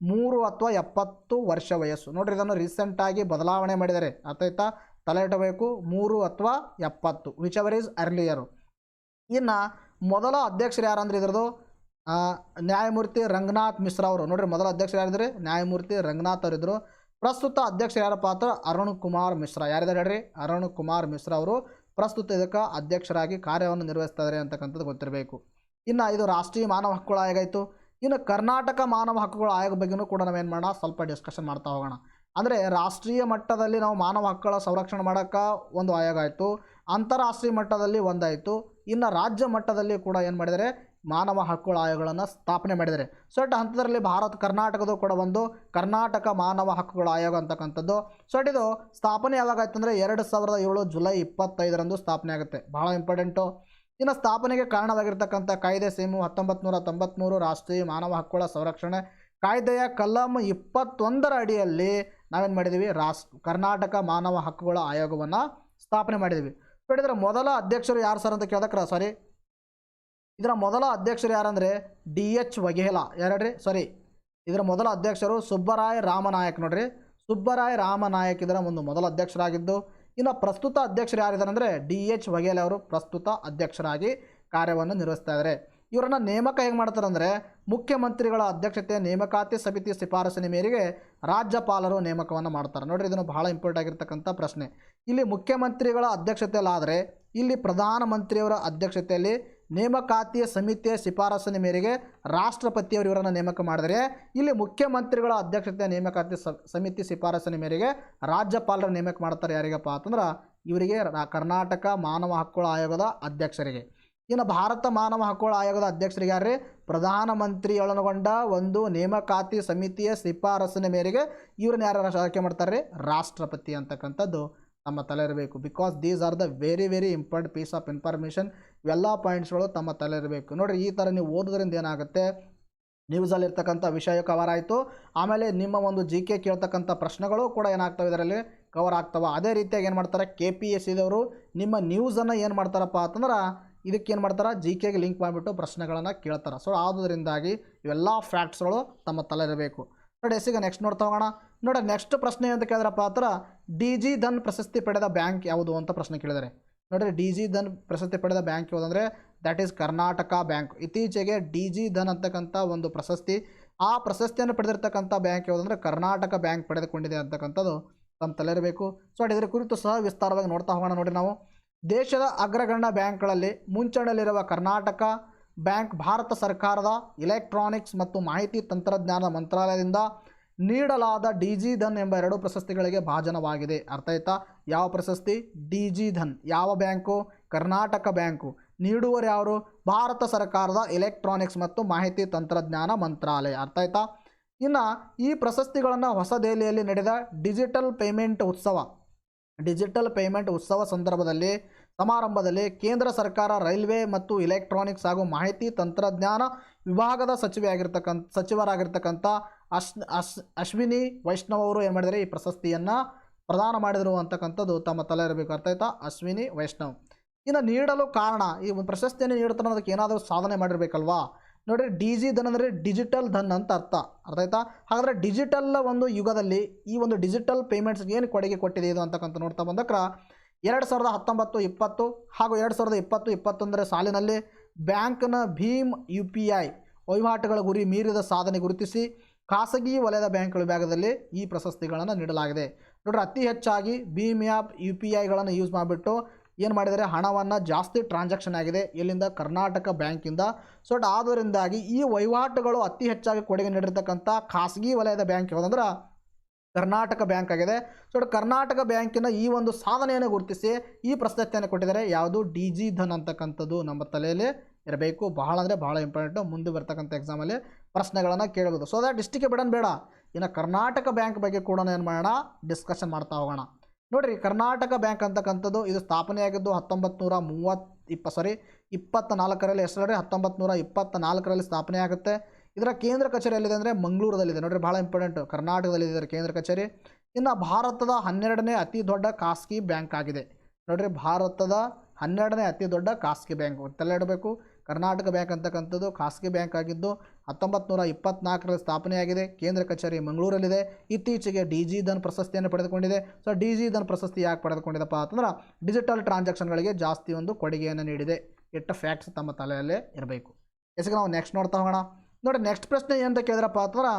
3 ಅಥವಾ 70 ವರ್ಷ ವಯಸ್ಸು. ನೋಡ್ರಿ ಇದನ್ನು ರೀಸೆಂಟಾಗಿ ಬದಲಾವಣೆ ಮಾಡಿದ್ದಾರೆ. ಅರ್ಥ ಆಯ್ತಾ? ತಲೆ ಇಡಬೇಕು 3 ಅಥವಾ 70 ವಿಚ್ ಎವರ್ ಈಸ್ ಅರ್ಲಿಯರು. ಇನ್ನು ಮೊದಲ ಅಧ್ಯಕ್ಷರು ಯಾರಂದ್ರೆ ಇದ್ರದ್ದು ನ್ಯಾಯಮೂರ್ತಿ ರಂಗನಾಥ್ ಮಿಶ್ರಾ ಅವರು. ನೋಡ್ರಿ ಮೊದಲ ಅಧ್ಯಕ್ಷರು ಯಾರಿದ್ದಾರೆ? ನ್ಯಾಯಮೂರ್ತಿ ರಂಗನಾಥ್ ಅವರಿದ್ದರು. ಪ್ರಸ್ತುತ ಅಧ್ಯಕ್ಷರು ಯಾರಪ್ಪ ಅಂತ ಅರುಣ್ ಕುಮಾರ್ ಮಿಶ್ರಾ. ಯಾರಿದ್ದಾರೆ ಹೇಳ್ರಿ? ಅರುಣ್ ಕುಮಾರ್ ಮಿಶ್ರಾ ಅವರು ಪ್ರಸ್ತುತ ಇದಕ್ಕೆ ಅಧ್ಯಕ್ಷರಾಗಿ ಕಾರ್ಯವನ್ನು ನಿರ್ವಹಿಸ್ತಾ ಇದ್ದಾರೆ ಅಂತಕ್ಕಂಥದ್ದು ಗೊತ್ತಿರಬೇಕು. ಇನ್ನು ಇದು ರಾಷ್ಟ್ರೀಯ ಮಾನವ ಹಕ್ಕುಗಳ ಆಯೋಗ ಆಯಿತು. ಇನ್ನು ಕರ್ನಾಟಕ ಮಾನವ ಹಕ್ಕುಗಳ ಆಯೋಗ ಬಗ್ಗೆಯೂ ಕೂಡ ನಾವೇನು ಮಾಡೋಣ ಸ್ವಲ್ಪ ಡಿಸ್ಕಷನ್ ಮಾಡ್ತಾ ಹೋಗೋಣ. ಅಂದರೆ ರಾಷ್ಟ್ರೀಯ ಮಟ್ಟದಲ್ಲಿ ನಾವು ಮಾನವ ಹಕ್ಕುಗಳ ಸಂರಕ್ಷಣೆ ಮಾಡೋಕ್ಕೆ ಒಂದು ಆಯೋಗ ಆಯಿತು, ಅಂತಾರಾಷ್ಟ್ರೀಯ ಮಟ್ಟದಲ್ಲಿ ಒಂದಾಯಿತು, ಇನ್ನು ರಾಜ್ಯ ಮಟ್ಟದಲ್ಲಿ ಕೂಡ ಏನು ಮಾಡಿದ್ದಾರೆ ಮಾನವ ಹಕ್ಕುಗಳ ಆಯೋಗಗಳನ್ನು ಸ್ಥಾಪನೆ ಮಾಡಿದ್ದಾರೆ. ಸೊ ಹಂತದಲ್ಲಿ ಕರ್ನಾಟಕದ ಕೂಡ ಒಂದು ಕರ್ನಾಟಕ ಮಾನವ ಹಕ್ಕುಗಳ ಆಯೋಗ ಅಂತಕ್ಕಂಥದ್ದು. ಸೊ ಇದು ಸ್ಥಾಪನೆ ಯಾವಾಗ ಆಯ್ತು ಅಂದರೆ 2007 ಜುಲೈ 25ರಂದು ಸ್ಥಾಪನೆ ಆಗುತ್ತೆ. ಭಾಳ ಇಂಪಾರ್ಟೆಂಟು. ಇನ್ನು ಸ್ಥಾಪನೆಗೆ ಕಾರಣವಾಗಿರ್ತಕ್ಕಂಥ ಕಾಯ್ದೆ ಸೇಮು 1993 ರಾಷ್ಟ್ರೀಯ ಮಾನವ ಹಕ್ಕುಗಳ ಸಂರಕ್ಷಣೆ ಕಾಯ್ದೆಯ ಕಲಂ 21ರ ಅಡಿಯಲ್ಲಿ ನಾವೇನು ಮಾಡಿದ್ದೀವಿ ಕರ್ನಾಟಕ ಮಾನವ ಹಕ್ಕುಗಳ ಆಯೋಗವನ್ನು ಸ್ಥಾಪನೆ ಮಾಡಿದ್ದೀವಿ. ಇದರ ಮೊದಲ ಅಧ್ಯಕ್ಷರು ಯಾರು ಸರ್ ಅಂತ ಕೇಳಿದಕ್ರ ಇದರ ಮೊದಲ ಅಧ್ಯಕ್ಷರು ಯಾರಂದರೆ DH ವಘೇಲಾ. ಯಾರ್ರಿ? ಇದರ ಮೊದಲ ಅಧ್ಯಕ್ಷರು ಸುಬ್ಬರಾಯ ರಾಮನಾಯಕ್. ನೋಡ್ರಿ ಸುಬ್ಬರಾಯ ರಾಮನಾಯಕ್ ಇದರ ಒಂದು ಮೊದಲ ಅಧ್ಯಕ್ಷರಾಗಿದ್ದು. ಇನ್ನು ಪ್ರಸ್ತುತ ಅಧ್ಯಕ್ಷರು ಯಾರಿದ್ದಾರೆ ಅಂದರೆ DH ವಘೇಲಾ ಅವರು ಪ್ರಸ್ತುತ ಅಧ್ಯಕ್ಷರಾಗಿ ಕಾರ್ಯವನ್ನು ನಿರ್ವಹಿಸ್ತಾ ಇದ್ದಾರೆ. ಇವರನ್ನು ನೇಮಕ ಹೇಗೆ ಮಾಡ್ತಾರೆ ಅಂದರೆ ಮುಖ್ಯಮಂತ್ರಿಗಳ ಅಧ್ಯಕ್ಷತೆಯ ನೇಮಕಾತಿ ಸಮಿತಿ ಶಿಫಾರಸಿನ ಮೇರೆಗೆ ರಾಜ್ಯಪಾಲರು ನೇಮಕವನ್ನು ಮಾಡ್ತಾರೆ. ನೋಡಿರಿ ಇದನ್ನು ಬಹಳ ಇಂಪಾರ್ಟೆಂಟ್ ಆಗಿರ್ತಕ್ಕಂಥ ಪ್ರಶ್ನೆ. ಇಲ್ಲಿ ಮುಖ್ಯಮಂತ್ರಿಗಳ ಅಧ್ಯಕ್ಷತೆಯಲ್ಲಾದರೆ ಇಲ್ಲಿ ಪ್ರಧಾನಮಂತ್ರಿಯವರ ಅಧ್ಯಕ್ಷತೆಯಲ್ಲಿ ನೇಮಕಾತಿಯ ಸಮಿತಿಯ ಶಿಫಾರಸಿನ ಮೇರೆಗೆ ರಾಷ್ಟ್ರಪತಿಯವರು ಇವರನ್ನು ನೇಮಕ ಮಾಡಿದರೆ ಇಲ್ಲಿ ಮುಖ್ಯಮಂತ್ರಿಗಳ ಅಧ್ಯಕ್ಷತೆಯ ನೇಮಕಾತಿ ಸಮಿತಿ ಶಿಫಾರಸಿನ ಮೇರೆಗೆ ರಾಜ್ಯಪಾಲರ ನೇಮಕ ಮಾಡ್ತಾರೆ. ಯಾರಿಗಪ್ಪ ಅಂತಂದ್ರೆ ಇವರಿಗೆ ಕರ್ನಾಟಕ ಮಾನವ ಹಕ್ಕುಗಳ ಆಯೋಗದ ಅಧ್ಯಕ್ಷರಿಗೆ. ಇನ್ನು ಭಾರತ ಮಾನವ ಹಕ್ಕುಗಳ ಆಯೋಗದ ಅಧ್ಯಕ್ಷರಿಗೆ ಯಾರೇ? ಪ್ರಧಾನಮಂತ್ರಿ ಒಳಗೊಂಡ ಒಂದು ನೇಮಕಾತಿ ಸಮಿತಿಯ ಶಿಫಾರಸಿನ ಮೇರೆಗೆ ಇವ್ರನ್ನ ಯಾರು ಆಯ್ಕೆ ಮಾಡ್ತಾರೆ? ರಾಷ್ಟ್ರಪತಿ ಅಂತಕ್ಕಂಥದ್ದು ತಮ್ಮ ತಲೆ ಇರಬೇಕು. Because these are the very important piece of information. ಇವೆಲ್ಲ ಪಾಯಿಂಟ್ಸ್ಗಳು ತಮ್ಮ ತಲೆ ಇರಬೇಕು. ನೋಡಿರಿ ಈ ಥರ ನೀವು ಓದೋದ್ರಿಂದ ಏನಾಗುತ್ತೆ, ನ್ಯೂಸಲ್ಲಿರ್ತಕ್ಕಂಥ ವಿಷಯ ಕವರ್ ಆಯಿತು, ಆಮೇಲೆ ನಿಮ್ಮ ಒಂದು GK ಕೇಳ್ತಕ್ಕಂಥ ಪ್ರಶ್ನೆಗಳು ಕೂಡ ಏನಾಗ್ತವೆ ಇದರಲ್ಲಿ ಕವರ್ ಆಗ್ತವೆ. ಅದೇ ರೀತಿಯಾಗಿ ಏನು ಮಾಡ್ತಾರೆ KPSCದವರು ನಿಮ್ಮ ನ್ಯೂಸನ್ನು ಏನು ಮಾಡ್ತಾರಪ್ಪ ಅಂತಂದ್ರೆ ಇದಕ್ಕೇನು ಮಾಡ್ತಾರೆ GKಗೆ ಲಿಂಕ್ ಮಾಡಿಬಿಟ್ಟು ಪ್ರಶ್ನೆಗಳನ್ನು ಕೇಳ್ತಾರೆ. ಸೊ ಆದುದರಿಂದಾಗಿ ಇವೆಲ್ಲ ಫ್ಯಾಕ್ಟ್ಸ್ಗಳು ತಮ್ಮ ತಲೆ ಇರಬೇಕು. ನೋಡಿ ಈಗ ನೆಕ್ಸ್ಟ್ ನೋಡ್ತಾ ಹೋಗೋಣ. ನೋಡಿ ನೆಕ್ಸ್ಟ್ ಪ್ರಶ್ನೆ ಅಂತ ಕೇಳಿದ್ರಪ್ಪ ಹತ್ರ DG ಧನ್ ಪ್ರಶಸ್ತಿ ಪಡೆದ ಬ್ಯಾಂಕ್ ಯಾವುದು ಅಂತ ಪ್ರಶ್ನೆ ಕೇಳಿದ್ದಾರೆ. ನೋಡಿರಿ DG ಧನ್ ಪ್ರಶಸ್ತಿ ಪಡೆದ ಬ್ಯಾಂಕ್ ಯಾವುದಂದರೆ ದ್ಯಾಟ್ ಈಸ್ ಕರ್ನಾಟಕ ಬ್ಯಾಂಕ್. ಇತ್ತೀಚೆಗೆ DG ಧನ್ ಅಂತಕ್ಕಂಥ ಒಂದು ಪ್ರಶಸ್ತಿ, ಆ ಪ್ರಶಸ್ತಿಯನ್ನು ಪಡೆದಿರ್ತಕ್ಕಂಥ ಬ್ಯಾಂಕ್ ಯಾವುದಂದರೆ ಕರ್ನಾಟಕ ಬ್ಯಾಂಕ್ ಪಡೆದುಕೊಂಡಿದೆ ಅಂತಕ್ಕಂಥದ್ದು ತಮ್ಮ ತಲೆ ಇರಬೇಕು. ಸೊ ಇದರ ಕುರಿತು ಸಹ ವಿಸ್ತಾರವಾಗಿ ನೋಡ್ತಾ ಹೋಗೋಣ. ನೋಡಿ ನಾವು ದೇಶದ ಅಗ್ರಗಣ್ಯ ಬ್ಯಾಂಕ್ಗಳಲ್ಲಿ ಮುಂಚೂಣಿಯಲ್ಲಿರುವ ಕರ್ನಾಟಕ ಬ್ಯಾಂಕ್ ಭಾರತ ಸರ್ಕಾರದ ಎಲೆಕ್ಟ್ರಾನಿಕ್ಸ್ ಮತ್ತು ಮಾಹಿತಿ ತಂತ್ರಜ್ಞಾನ ಮಂತ್ರಾಲಯದಿಂದ ನೀಡಲಾದ DG ಧನ್ ಎಂಬ 2 ಪ್ರಶಸ್ತಿಗಳಿಗೆ ಭಾಜನವಾಗಿದೆ. ಅರ್ಥ ಆಯ್ತಾ? ಯಾವ ಪ್ರಶಸ್ತಿ? DG ಧನ್. ಯಾವ ಬ್ಯಾಂಕು? ಕರ್ನಾಟಕ ಬ್ಯಾಂಕು. ನೀಡುವರು ಯಾರು? ಭಾರತ ಸರ್ಕಾರದ ಎಲೆಕ್ಟ್ರಾನಿಕ್ಸ್ ಮತ್ತು ಮಾಹಿತಿ ತಂತ್ರಜ್ಞಾನ ಮಂತ್ರಾಲಯ. ಅರ್ಥ ಆಯ್ತಾ? ಇನ್ನು ಈ ಪ್ರಶಸ್ತಿಗಳನ್ನು ಹೊಸ ದೆಹಲಿಯಲ್ಲಿ ನಡೆದ ಡಿಜಿಟಲ್ ಪೇಮೆಂಟ್ ಉತ್ಸವ ಸಮಾರಂಭದಲ್ಲಿ ಕೇಂದ್ರ ಸರ್ಕಾರ ರೈಲ್ವೆ ಮತ್ತು ಎಲೆಕ್ಟ್ರಾನಿಕ್ಸ್ ಹಾಗೂ ಮಾಹಿತಿ ತಂತ್ರಜ್ಞಾನ ವಿಭಾಗದ ಸಚಿವರಾಗಿರ್ತಕ್ಕಂಥ ಅಶ್ವಿನಿ ವೈಷ್ಣವ್ ಅವರು ಏನು ಮಾಡಿದರೆ ಈ ಪ್ರಶಸ್ತಿಯನ್ನು ಪ್ರದಾನ ಮಾಡಿದರು ಅಂತಕ್ಕಂಥದ್ದು ತಮ್ಮ ತಲೆ ಇರಬೇಕು. ಅರ್ಥ ಆಯ್ತಾ? ಅಶ್ವಿನಿ ವೈಷ್ಣವ್. ಇನ್ನು ನೀಡಲು ಕಾರಣ, ಈ ಒಂದು ಪ್ರಶಸ್ತಿಯನ್ನು ನೀಡ್ತಾನೆ ಅದಕ್ಕೆ ಏನಾದರೂ ಸಾಧನೆ ಮಾಡಿರಬೇಕಲ್ವಾ. ನೋಡಿರಿ, ಡಿ ಜಿ ಧನ್ ಅಂದರೆ ಡಿಜಿಟಲ್ ಧನ್ ಅಂತ ಅರ್ಥ ಆಯ್ತಾ. ಹಾಗಾದರೆ ಡಿಜಿಟಲ್ ಒಂದು ಯುಗದಲ್ಲಿ ಈ ಒಂದು ಡಿಜಿಟಲ್ ಪೇಮೆಂಟ್ಸ್ಗೆ ಏನು ಕೊಡುಗೆ ಕೊಟ್ಟಿದೆ ಇದು ಅಂತಕ್ಕಂಥ ನೋಡ್ತಾ ಬಂದಕ್ರ 2019-20 ಹಾಗೂ 2020-21 ಸಾಲಿನಲ್ಲಿ ಬ್ಯಾಂಕ್ನ ಭೀಮ್ UPI ವಹಿವಾಟುಗಳ ಗುರಿ ಮೀರಿದ ಸಾಧನೆ ಗುರುತಿಸಿ ಖಾಸಗಿ ವಲಯದ ಬ್ಯಾಂಕ್ಗಳ ವಿಭಾಗದಲ್ಲಿ ಈ ಪ್ರಶಸ್ತಿಗಳನ್ನು ನೀಡಲಾಗಿದೆ. ನೋಡ್ರಿ, ಅತಿ ಹೆಚ್ಚಾಗಿ ಭೀಮ್ ಆ್ಯಪ್ UPIಗಳನ್ನು ಯೂಸ್ ಮಾಡಿಬಿಟ್ಟು ಏನು ಮಾಡಿದರೆ ಹಣವನ್ನು ಜಾಸ್ತಿ ಟ್ರಾನ್ಸಾಕ್ಷನ್ ಆಗಿದೆ, ಎಲ್ಲಿಂದ ಕರ್ನಾಟಕ ಬ್ಯಾಂಕಿಂದ. ಸೊ ಆದ್ದರಿಂದಾಗಿ ಈ ವಹಿವಾಟುಗಳು ಅತಿ ಹೆಚ್ಚಾಗಿ ಕೊಡುಗೆ ನೀಡಿರ್ತಕ್ಕಂಥ ಖಾಸಗಿ ವಲಯದ ಬ್ಯಾಂಕ್ ಯಾವುದಂದ್ರೆ ಕರ್ನಾಟಕ ಬ್ಯಾಂಕ್ ಆಗಿದೆ. ಸೊ ಕರ್ನಾಟಕ ಬ್ಯಾಂಕಿನ ಈ ಒಂದು ಸಾಧನೆಯನ್ನು ಗುರುತಿಸಿ ಈ ಪ್ರಶಸ್ತಿಯನ್ನು ಕೊಟ್ಟಿದ್ದಾರೆ. ಯಾವುದು? ಡಿ ಜಿ ಧನ್ ಅಂತಕ್ಕಂಥದ್ದು ನಮ್ಮ ತಲೆಯಲ್ಲಿ ಇರಬೇಕು. ಬಹಳ ಅಂದರೆ ಬಹಳ ಇಂಪಾರ್ಟೆಂಟು. ಮುಂದೆ ಬರ್ತಕ್ಕಂಥ ಎಕ್ಸಾಮಲ್ಲಿ ಪ್ರಶ್ನೆಗಳನ್ನು ಕೇಳಬಹುದು. ಸೊ ದಟ್ ಇಷ್ಟಕ್ಕೆ ಬಿಡೋಣ ಬೇಡ, ಇನ್ನು ಕರ್ನಾಟಕ ಬ್ಯಾಂಕ್ ಬಗ್ಗೆ ಕೂಡ ಏನು ಮಾಡೋಣ, ಡಿಸ್ಕಷನ್ ಮಾಡ್ತಾ ಹೋಗೋಣ. ನೋಡಿರಿ, ಕರ್ನಾಟಕ ಬ್ಯಾಂಕ್ ಅಂತಕ್ಕಂಥದ್ದು ಇದು ಸ್ಥಾಪನೆಯಾಗಿದ್ದು 1924ರಲ್ಲಿ ಹೆಸರಲ್ಲಿ 1924ರಲ್ಲಿ ಸ್ಥಾಪನೆ ಆಗುತ್ತೆ. ಇದರ ಕೇಂದ್ರ ಕಚೇರಿ ಎಲ್ಲಿದೆ ಅಂದರೆ ಮಂಗಳೂರದಲ್ಲಿದೆ. ನೋಡಿರಿ, ಭಾಳ ಇಂಪಾರ್ಟೆಂಟು, ಕರ್ನಾಟಕದಲ್ಲಿದೆ ಇದರ ಕೇಂದ್ರ ಕಚೇರಿ. ಇನ್ನು ಭಾರತದ 12ನೇ ಅತಿ ದೊಡ್ಡ ಖಾಸಗಿ ಬ್ಯಾಂಕ್ ಆಗಿದೆ. ನೋಡಿರಿ, ಭಾರತದ 12ನೇ ಅತಿ ದೊಡ್ಡ ಖಾಸಗಿ ಬ್ಯಾಂಕ್ ತಲೆ ಇಡಬೇಕು. ಕರ್ನಾಟಕ ಬ್ಯಾಂಕ್ ಅಂತಕ್ಕಂಥದ್ದು ಖಾಸಗಿ ಬ್ಯಾಂಕ್ ಆಗಿದ್ದು 1924ರಲ್ಲಿ ಸ್ಥಾಪನೆಯಾಗಿದೆ. ಕೇಂದ್ರ ಕಚೇರಿ ಮಂಗಳೂರಲ್ಲಿದೆ. ಇತ್ತೀಚೆಗೆ ಡಿ ಜಿ ಧನ್ ಪ್ರಶಸ್ತಿಯನ್ನು ಪಡೆದುಕೊಂಡಿದೆ. ಸೊ ಡಿ ಜಿ ಧನ್ ಪ್ರಶಸ್ತಿ ಯಾಕೆ ಪಡೆದುಕೊಂಡಿದಪ್ಪ ಅಂತಂದ್ರೆ ಡಿಜಿಟಲ್ ಟ್ರಾನ್ಸಾಕ್ಷನ್ಗಳಿಗೆ ಜಾಸ್ತಿ ಒಂದು ಕೊಡುಗೆಯನ್ನು ನೀಡಿದೆ. ಇಟ್ಟ ಫ್ಯಾಕ್ಟ್ಸ್ ತಮ್ಮ ತಲೆಯಲ್ಲೇ ಇರಬೇಕು. ಎಸಗ ನಾವು ನೆಕ್ಸ್ಟ್ ನೋಡ್ತಾ ಹೋಗೋಣ. ನೋಡಿ, ನೆಕ್ಸ್ಟ್ ಪ್ರಶ್ನೆ ಏನಂತ ಕೇಳಿದ್ರಪ್ಪ ಅಂತಂದ್ರೆ